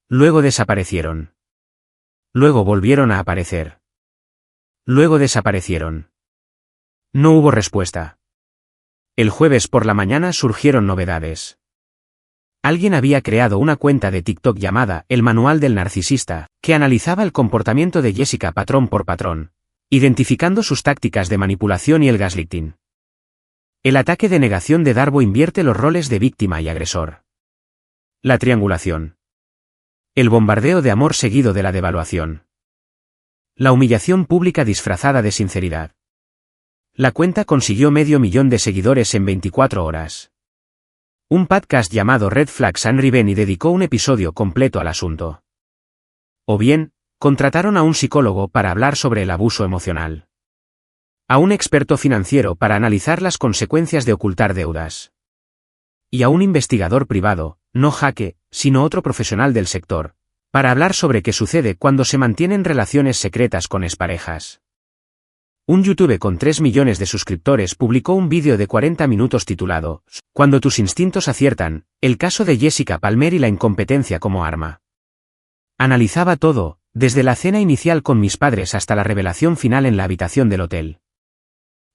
Luego desaparecieron. Luego volvieron a aparecer. Luego desaparecieron. No hubo respuesta. El jueves por la mañana surgieron novedades. Alguien había creado una cuenta de TikTok llamada El Manual del Narcisista, que analizaba el comportamiento de Jessica patrón por patrón, identificando sus tácticas de manipulación y el gaslighting. El ataque de negación de Darbo invierte los roles de víctima y agresor. La triangulación. El bombardeo de amor seguido de la devaluación. La humillación pública disfrazada de sinceridad. La cuenta consiguió 500.000 de seguidores en 24 horas. Un podcast llamado Red Flags and Revenge dedicó un episodio completo al asunto. O bien, contrataron a un psicólogo para hablar sobre el abuso emocional. A un experto financiero para analizar las consecuencias de ocultar deudas. Y a un investigador privado, no Jaque, sino otro profesional del sector, para hablar sobre qué sucede cuando se mantienen relaciones secretas con exparejas. Un YouTube con 3 millones de suscriptores publicó un vídeo de 40 minutos titulado Cuando tus instintos aciertan, el caso de Jessica Palmer y la incompetencia como arma. Analizaba todo, desde la cena inicial con mis padres hasta la revelación final en la habitación del hotel.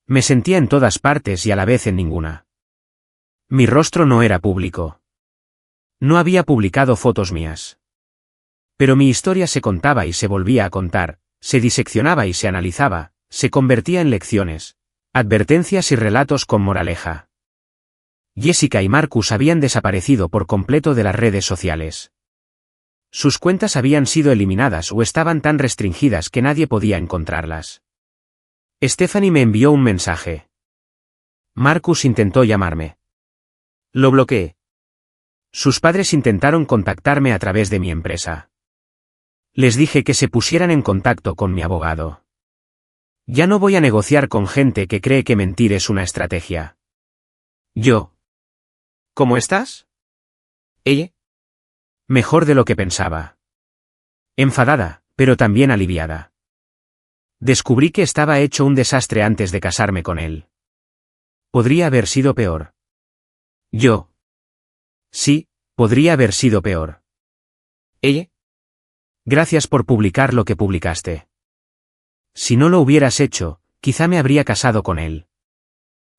Me sentía en todas partes y a la vez en ninguna. Mi rostro no era público. No había publicado fotos mías. Pero mi historia se contaba y se volvía a contar, se diseccionaba y se analizaba, se convertía en lecciones, advertencias y relatos con moraleja. Jessica y Marcus habían desaparecido por completo de las redes sociales. Sus cuentas habían sido eliminadas o estaban tan restringidas que nadie podía encontrarlas. Stephanie me envió un mensaje. Marcus intentó llamarme. Lo bloqueé. Sus padres intentaron contactarme a través de mi empresa. Les dije que se pusieran en contacto con mi abogado. Ya no voy a negociar con gente que cree que mentir es una estrategia. Yo. ¿Cómo estás? ¿Ella? Mejor de lo que pensaba. Enfadada, pero también aliviada. Descubrí que estaba hecho un desastre antes de casarme con él. Podría haber sido peor. Yo. Sí, podría haber sido peor. ¿Ella? Gracias por publicar lo que publicaste. Si no lo hubieras hecho, quizá me habría casado con él.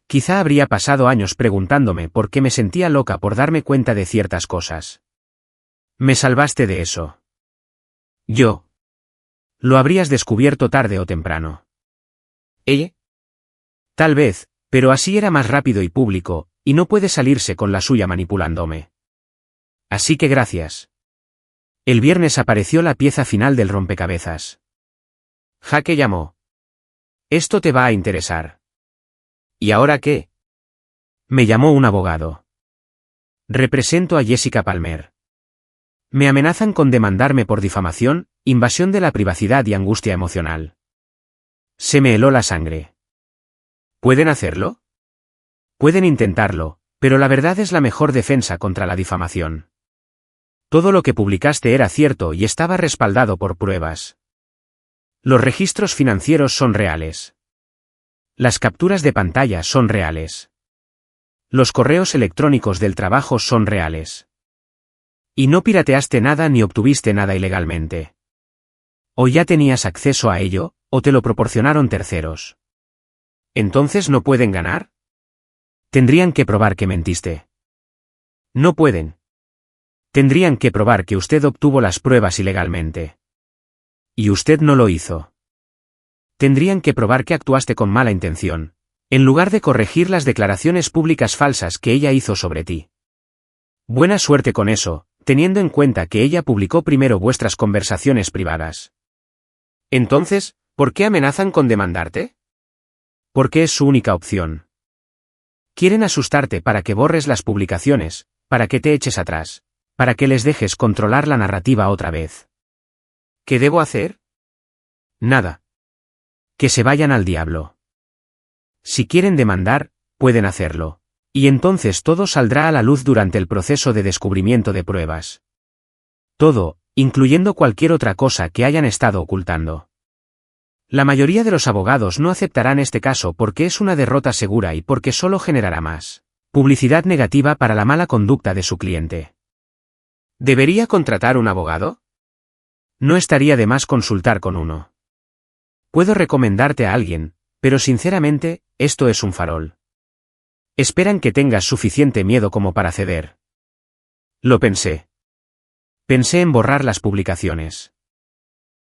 Quizá habría pasado años preguntándome por qué me sentía loca por darme cuenta de ciertas cosas. Me salvaste de eso. Yo. Lo habrías descubierto tarde o temprano.
¿Ella?
Tal vez, pero así era más rápido y público, y no puede salirse con la suya manipulándome. Así que gracias. El viernes apareció la pieza final del rompecabezas. Jake llamó. Esto te va a interesar.
¿Y ahora qué?
Me llamó un abogado. Represento a Jessica Palmer. Me amenazan con demandarme por difamación, invasión de la privacidad y angustia emocional. Se me heló la sangre. ¿Pueden hacerlo? Pueden intentarlo, pero la verdad es la mejor defensa contra la difamación. Todo lo que publicaste era cierto y estaba respaldado por pruebas. Los registros financieros son reales. Las capturas de pantalla son reales. Los correos electrónicos del trabajo son reales. Y no pirateaste nada ni obtuviste nada ilegalmente. O ya tenías acceso a ello, o te lo proporcionaron terceros. ¿Entonces no pueden ganar? Tendrían que probar que mentiste. No pueden. Tendrían que probar que usted obtuvo las pruebas ilegalmente. Y usted no lo hizo. Tendrían que probar que actuaste con mala intención, en lugar de corregir las declaraciones públicas falsas que ella hizo sobre ti. Buena suerte con eso, teniendo en cuenta que ella publicó primero vuestras conversaciones privadas. Entonces, ¿por qué amenazan con demandarte? Porque es su única opción. Quieren asustarte para que borres las publicaciones, para que te eches atrás, para que les dejes controlar la narrativa otra vez. ¿Qué debo hacer? Nada. Que se vayan al diablo. Si quieren demandar, pueden hacerlo. Y entonces todo saldrá a la luz durante el proceso de descubrimiento de pruebas. Todo, incluyendo cualquier otra cosa que hayan estado ocultando. La mayoría de los abogados no aceptarán este caso porque es una derrota segura y porque solo generará más publicidad negativa para la mala conducta de su cliente. ¿Debería contratar un abogado? No estaría de más consultar con uno. Puedo recomendarte a alguien, pero sinceramente, esto es un farol. Esperan que tengas suficiente miedo como para ceder. Lo pensé. Pensé en borrar las publicaciones.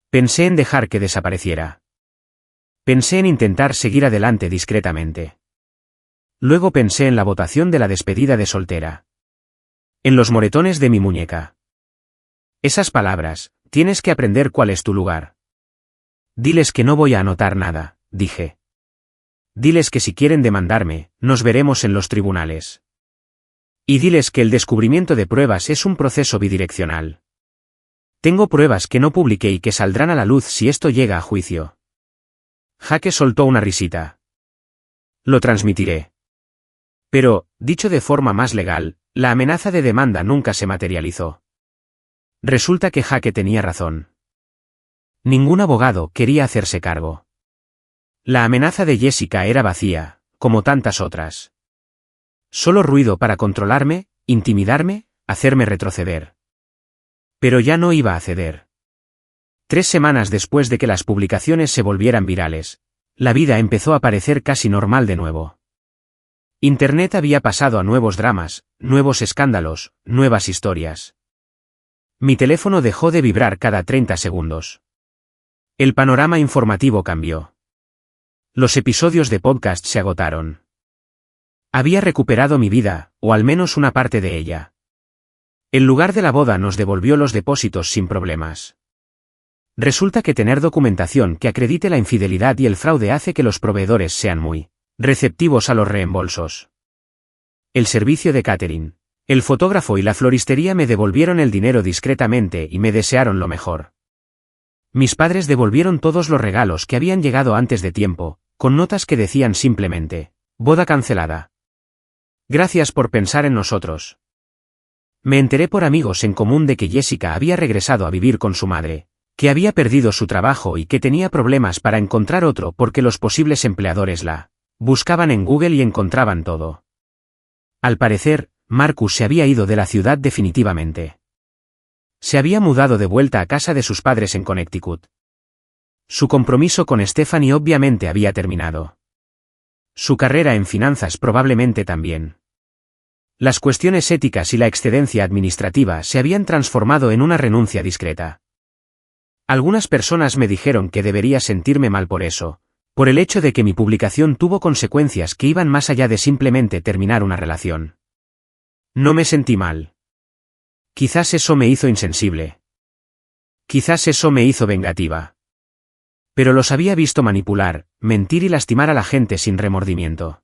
Pensé en dejar que desapareciera. Pensé en intentar seguir adelante discretamente. Luego pensé en la votación de la despedida de soltera. En los moretones de mi muñeca. Esas palabras, tienes que aprender cuál es tu lugar. Diles que no voy a anotar nada, dije. Diles que si quieren demandarme, nos veremos en los tribunales. Y diles que el descubrimiento de pruebas es un proceso bidireccional. Tengo pruebas que no publiqué y que saldrán a la luz si esto llega a juicio. Jake soltó una risita. Lo transmitiré. Pero, dicho de forma más legal, la amenaza de demanda nunca se materializó. Resulta que Jake tenía razón. Ningún abogado quería hacerse cargo. La amenaza de Jessica era vacía, como tantas otras. Solo ruido para controlarme, intimidarme, hacerme retroceder. Pero ya no iba a ceder. 3 semanas después de que las publicaciones se volvieran virales, la vida empezó a parecer casi normal de nuevo. Internet había pasado a nuevos dramas, nuevos escándalos, nuevas historias. Mi teléfono dejó de vibrar cada 30 segundos. El panorama informativo cambió. Los episodios de podcast se agotaron. Había recuperado mi vida, o al menos una parte de ella. El lugar de la boda nos devolvió los depósitos sin problemas. Resulta que tener documentación que acredite la infidelidad y el fraude hace que los proveedores sean muy receptivos a los reembolsos. El servicio de catering, el fotógrafo y la floristería me devolvieron el dinero discretamente y me desearon lo mejor. Mis padres devolvieron todos los regalos que habían llegado antes de tiempo, con notas que decían simplemente, boda cancelada. Gracias por pensar en nosotros. Me enteré por amigos en común de que Jessica había regresado a vivir con su madre, que había perdido su trabajo y que tenía problemas para encontrar otro porque los posibles empleadores la buscaban en Google y encontraban todo. Al parecer, Marcus se había ido de la ciudad definitivamente. Se había mudado de vuelta a casa de sus padres en Connecticut. Su compromiso con Stephanie obviamente había terminado. Su carrera en finanzas probablemente también. Las cuestiones éticas y la excedencia administrativa se habían transformado en una renuncia discreta. Algunas personas me dijeron que debería sentirme mal por eso, por el hecho de que mi publicación tuvo consecuencias que iban más allá de simplemente terminar una relación. No me sentí mal. Quizás eso me hizo insensible. Quizás eso me hizo vengativa. Pero los había visto manipular, mentir y lastimar a la gente sin remordimiento.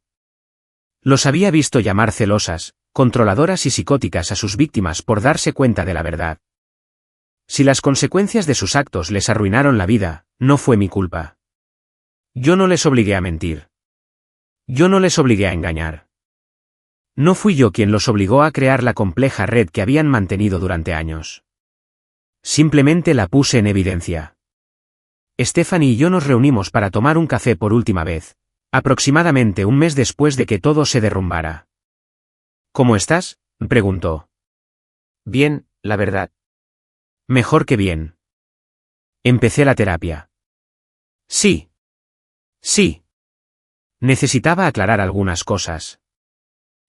Los había visto llamar celosas, controladoras y psicóticas a sus víctimas por darse cuenta de la verdad. Si las consecuencias de sus actos les arruinaron la vida, no fue mi culpa. Yo no les obligué a mentir. Yo no les obligué a engañar. No fui yo quien los obligó a crear la compleja red que habían mantenido durante años. Simplemente la puse en evidencia. Stephanie y yo nos reunimos para tomar un café por última vez, aproximadamente un mes después de que todo se derrumbara. ¿Cómo estás?, preguntó.
Bien, la verdad.
Mejor que bien. Empecé la terapia. Sí. Sí. Necesitaba aclarar algunas cosas.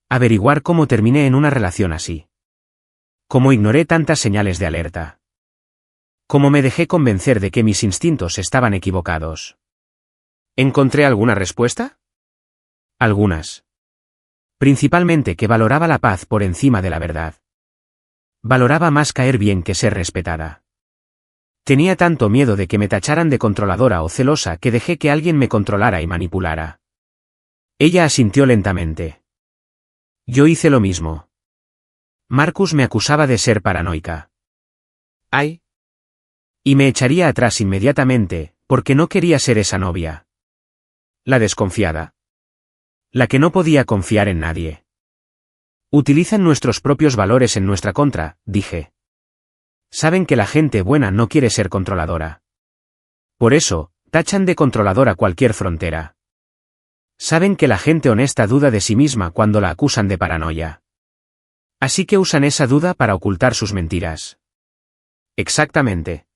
Averiguar cómo terminé en una relación así. Cómo ignoré tantas señales de alerta. Cómo me dejé convencer de que mis instintos estaban equivocados.
¿Encontré alguna respuesta?
Algunas. Principalmente que valoraba la paz por encima de la verdad. Valoraba más caer bien que ser respetada. Tenía tanto miedo de que me tacharan de controladora o celosa que dejé que alguien me controlara y manipulara. Ella asintió lentamente. Yo hice lo mismo. Marcus me acusaba de ser paranoica.
¡Ay!
Y me echaría atrás inmediatamente, porque no quería ser esa novia. La desconfiada. La que no podía confiar en nadie. Utilizan nuestros propios valores en nuestra contra, dije. Saben que la gente buena no quiere ser controladora. Por eso, tachan de controladora cualquier frontera. Saben que la gente honesta duda de sí misma cuando la acusan de paranoia. Así que usan esa duda para ocultar sus mentiras. Exactamente.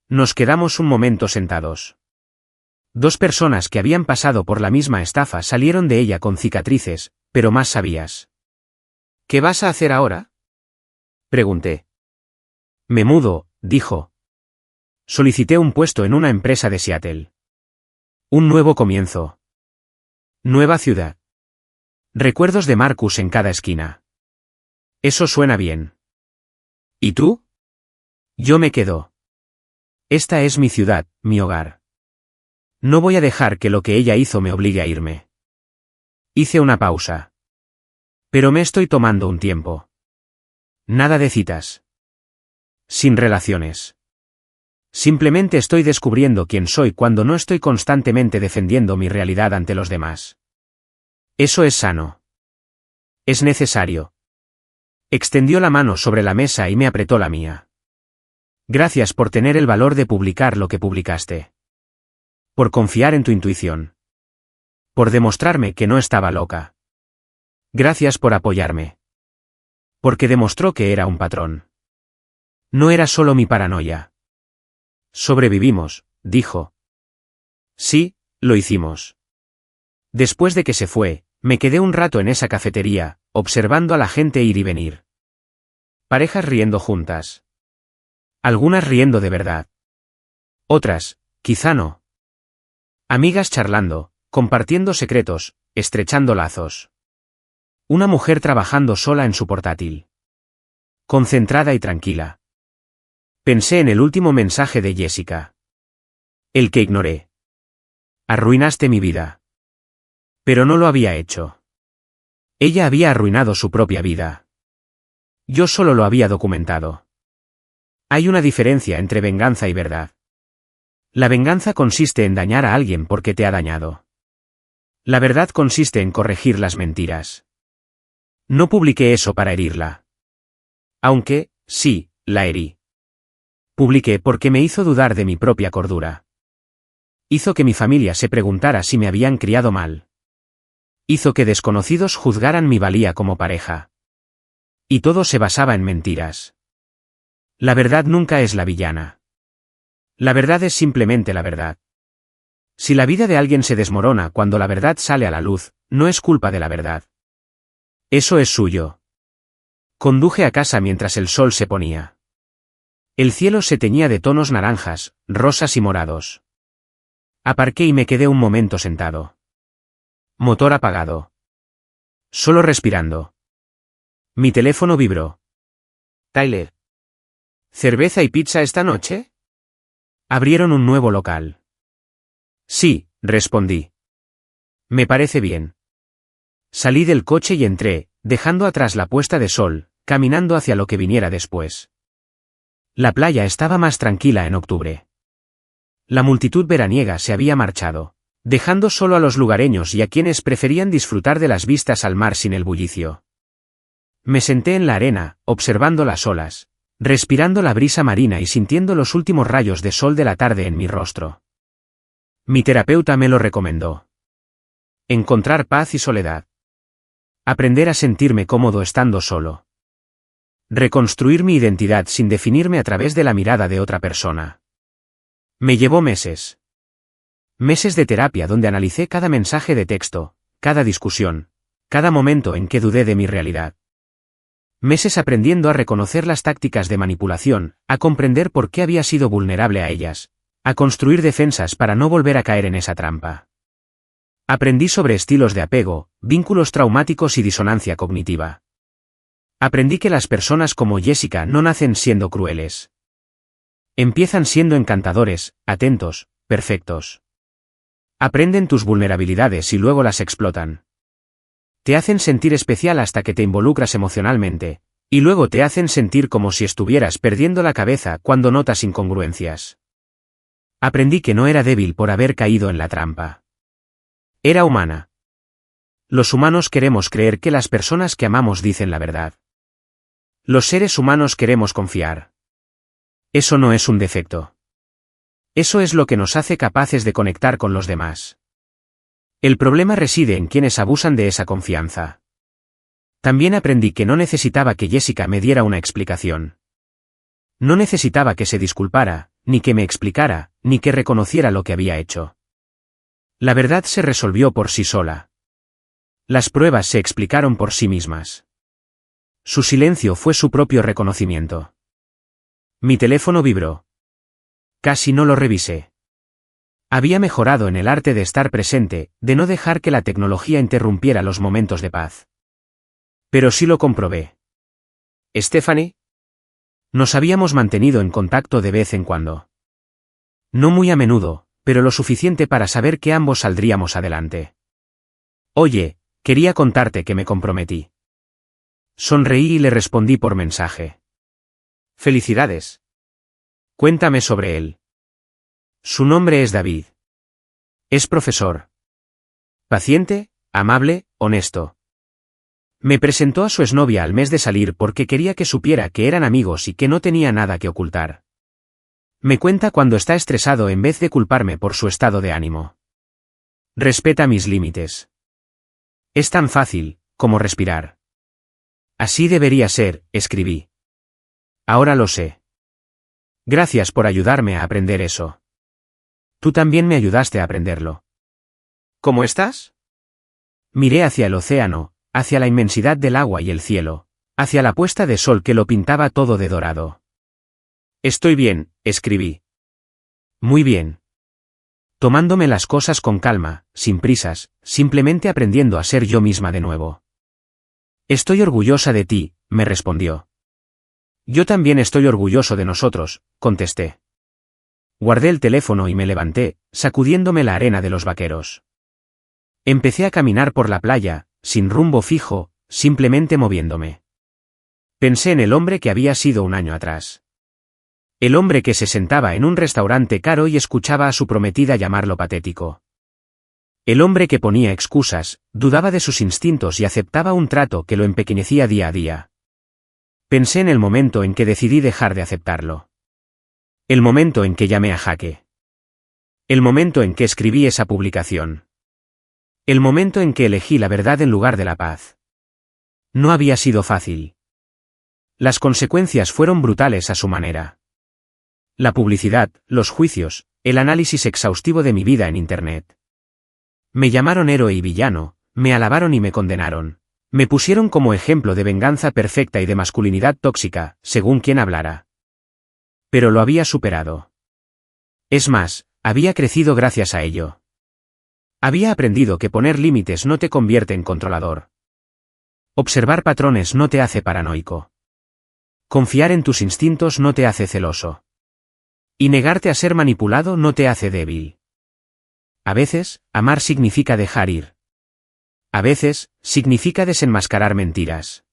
Nos quedamos un momento sentados. Dos personas que habían pasado por la misma estafa salieron de ella con cicatrices, pero más sabias.
¿Qué vas a hacer ahora?, pregunté.
Me mudo, dijo. Solicité un puesto en una empresa de Seattle. Un nuevo comienzo. Nueva ciudad. Recuerdos de Marcus en cada esquina. Eso suena bien.
¿Y tú?
Yo me quedo. Esta es mi ciudad, mi hogar. No voy a dejar que lo que ella hizo me obligue a irme. Hice una pausa. Pero me estoy tomando un tiempo. Nada de citas. Sin relaciones. Simplemente estoy descubriendo quién soy cuando no estoy constantemente defendiendo mi realidad ante los demás. Eso es sano. Es necesario. Extendió la mano sobre la mesa y me apretó la mía. Gracias por tener el valor de publicar lo que publicaste. Por confiar en tu intuición. Por demostrarme que no estaba loca. Gracias por apoyarme. Porque demostró que era un patrón. No era solo mi paranoia. Sobrevivimos, dijo. Sí, lo hicimos. Después de que se fue, me quedé un rato en esa cafetería, observando a la gente ir y venir. Parejas riendo juntas. Algunas riendo de verdad. Otras, quizá no. Amigas charlando, compartiendo secretos, estrechando lazos. Una mujer trabajando sola en su portátil. Concentrada y tranquila. Pensé en el último mensaje de Jessica. El que ignoré. Arruinaste mi vida. Pero no lo había hecho. Ella había arruinado su propia vida. Yo solo lo había documentado. Hay una diferencia entre venganza y verdad. La venganza consiste en dañar a alguien porque te ha dañado. La verdad consiste en corregir las mentiras. No publiqué eso para herirla. Aunque, sí, la herí. Publiqué porque me hizo dudar de mi propia cordura. Hizo que mi familia se preguntara si me habían criado mal. Hizo que desconocidos juzgaran mi valía como pareja. Y todo se basaba en mentiras. La verdad nunca es la villana. La verdad es simplemente la verdad. Si la vida de alguien se desmorona cuando la verdad sale a la luz, no es culpa de la verdad. Eso es suyo. Conduje a casa mientras el sol se ponía. El cielo se teñía de tonos naranjas, rosas y morados. Aparqué y me quedé un momento sentado. Motor apagado. Solo respirando. Mi teléfono vibró.
Tyler. ¿Cerveza y pizza esta noche?
Abrieron un nuevo local. Sí, respondí. Me parece bien. Salí del coche y entré, dejando atrás la puesta de sol, caminando hacia lo que viniera después. La playa estaba más tranquila en octubre. La multitud veraniega se había marchado, dejando solo a los lugareños y a quienes preferían disfrutar de las vistas al mar sin el bullicio. Me senté en la arena, observando las olas, respirando la brisa marina y sintiendo los últimos rayos de sol de la tarde en mi rostro. Mi terapeuta me lo recomendó. Encontrar paz y soledad. Aprender a sentirme cómodo estando solo. Reconstruir mi identidad sin definirme a través de la mirada de otra persona. Me llevó meses. Meses de terapia donde analicé cada mensaje de texto, cada discusión, cada momento en que dudé de mi realidad. Meses aprendiendo a reconocer las tácticas de manipulación, a comprender por qué había sido vulnerable a ellas, a construir defensas para no volver a caer en esa trampa. Aprendí sobre estilos de apego, vínculos traumáticos y disonancia cognitiva. Aprendí que las personas como Jessica no nacen siendo crueles. Empiezan siendo encantadores, atentos, perfectos. Aprenden tus vulnerabilidades y luego las explotan. Te hacen sentir especial hasta que te involucras emocionalmente, y luego te hacen sentir como si estuvieras perdiendo la cabeza cuando notas incongruencias. Aprendí que no era débil por haber caído en la trampa. Era humana. Los humanos queremos creer que las personas que amamos dicen la verdad. Los seres humanos queremos confiar. Eso no es un defecto. Eso es lo que nos hace capaces de conectar con los demás. El problema reside en quienes abusan de esa confianza. También aprendí que no necesitaba que Jessica me diera una explicación. No necesitaba que se disculpara, ni que me explicara, ni que reconociera lo que había hecho. La verdad se resolvió por sí sola. Las pruebas se explicaron por sí mismas. Su silencio fue su propio reconocimiento. Mi teléfono vibró. Casi no lo revisé. Había mejorado en el arte de estar presente, de no dejar que la tecnología interrumpiera los momentos de paz. Pero sí lo comprobé.
¿Stephanie?
Nos habíamos mantenido en contacto de vez en cuando. No muy a menudo, pero lo suficiente para saber que ambos saldríamos adelante. Oye, quería contarte que me comprometí. Sonreí y le respondí por mensaje.
Felicidades.
Cuéntame sobre él. Su nombre es David. Es profesor. Paciente, amable, honesto. Me presentó a su exnovia al mes de salir porque quería que supiera que eran amigos y que no tenía nada que ocultar. Me cuenta cuando está estresado en vez de culparme por su estado de ánimo. Respeta mis límites. Es tan fácil, como respirar. Así debería ser, escribí. Ahora lo sé. Gracias por ayudarme a aprender eso. Tú también me ayudaste a aprenderlo.
¿Cómo estás?
Miré hacia el océano, hacia la inmensidad del agua y el cielo, hacia la puesta de sol que lo pintaba todo de dorado.
Estoy bien, escribí.
Muy bien. Tomándome las cosas con calma, sin prisas, simplemente aprendiendo a ser yo misma de nuevo. Estoy orgullosa de ti, me respondió. Yo también estoy orgulloso de nosotros, contesté. Guardé el teléfono y me levanté, sacudiéndome la arena de los vaqueros. Empecé a caminar por la playa, sin rumbo fijo, simplemente moviéndome. Pensé en el hombre que había sido un año atrás. El hombre que se sentaba en un restaurante caro y escuchaba a su prometida llamarlo patético. El hombre que ponía excusas, dudaba de sus instintos y aceptaba un trato que lo empequeñecía día a día. Pensé en el momento en que decidí dejar de aceptarlo. El momento en que llamé a Jaque. El momento en que escribí esa publicación. El momento en que elegí la verdad en lugar de la paz. No había sido fácil. Las consecuencias fueron brutales a su manera. La publicidad, los juicios, el análisis exhaustivo de mi vida en Internet. Me llamaron héroe y villano, me alabaron y me condenaron. Me pusieron como ejemplo de venganza perfecta y de masculinidad tóxica, según quien hablara. Pero lo había superado. Es más, había crecido gracias a ello. Había aprendido que poner límites no te convierte en controlador. Observar patrones no te hace paranoico. Confiar en tus instintos no te hace celoso. Y negarte a ser manipulado no te hace débil. A veces, amar significa dejar ir. A veces, significa desenmascarar mentiras.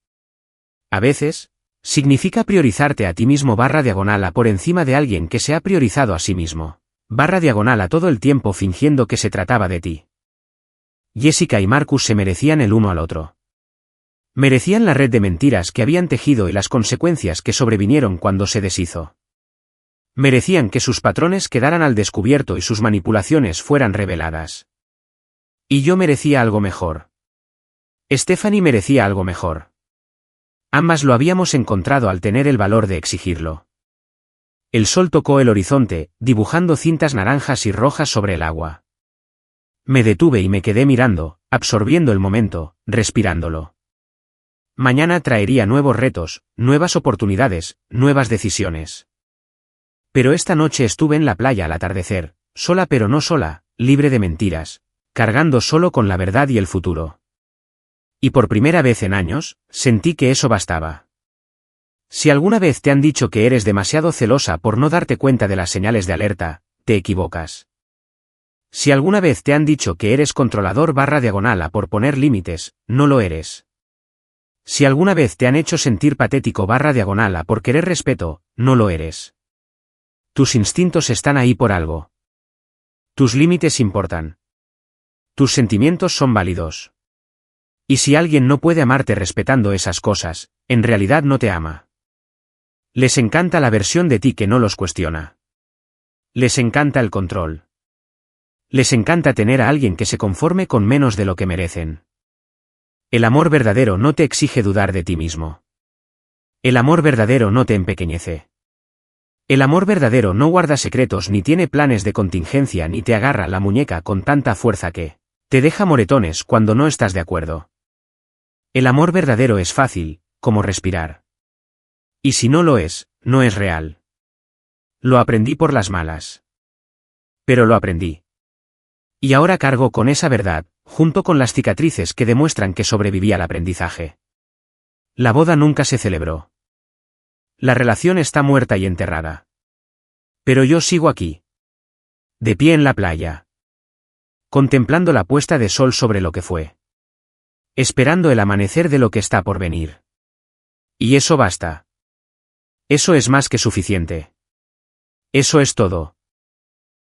A veces, significa priorizarte a ti mismo /a por encima de alguien que se ha priorizado a sí mismo. /a todo el tiempo fingiendo que se trataba de ti. Jessica y Marcus se merecían el uno al otro. Merecían la red de mentiras que habían tejido y las consecuencias que sobrevinieron cuando se deshizo. Merecían que sus patrones quedaran al descubierto y sus manipulaciones fueran reveladas. Y yo merecía algo mejor. Stephanie merecía algo mejor. Ambas lo habíamos encontrado al tener el valor de exigirlo. El sol tocó el horizonte, dibujando cintas naranjas y rojas sobre el agua. Me detuve y me quedé mirando, absorbiendo el momento, respirándolo. Mañana traería nuevos retos, nuevas oportunidades, nuevas decisiones. Pero esta noche estuve en la playa al atardecer, sola pero no sola, libre de mentiras, cargando solo con la verdad y el futuro. Y por primera vez en años, sentí que eso bastaba. Si alguna vez te han dicho que eres demasiado celosa por no darte cuenta de las señales de alerta, te equivocas. Si alguna vez te han dicho que eres controlador /a por poner límites, no lo eres. Si alguna vez te han hecho sentir patético /a por querer respeto, no lo eres. Tus instintos están ahí por algo. Tus límites importan. Tus sentimientos son válidos. Y si alguien no puede amarte respetando esas cosas, en realidad no te ama. Les encanta la versión de ti que no los cuestiona. Les encanta el control. Les encanta tener a alguien que se conforme con menos de lo que merecen. El amor verdadero no te exige dudar de ti mismo. El amor verdadero no te empequeñece. El amor verdadero no guarda secretos ni tiene planes de contingencia ni te agarra la muñeca con tanta fuerza que te deja moretones cuando no estás de acuerdo. El amor verdadero es fácil, como respirar. Y si no lo es, no es real. Lo aprendí por las malas. Pero lo aprendí. Y ahora cargo con esa verdad, junto con las cicatrices que demuestran que sobreviví al aprendizaje. La boda nunca se celebró. La relación está muerta y enterrada. Pero yo sigo aquí. De pie en la playa. Contemplando la puesta de sol sobre lo que fue. Esperando el amanecer de lo que está por venir. Y eso basta. Eso es más que suficiente. Eso es todo.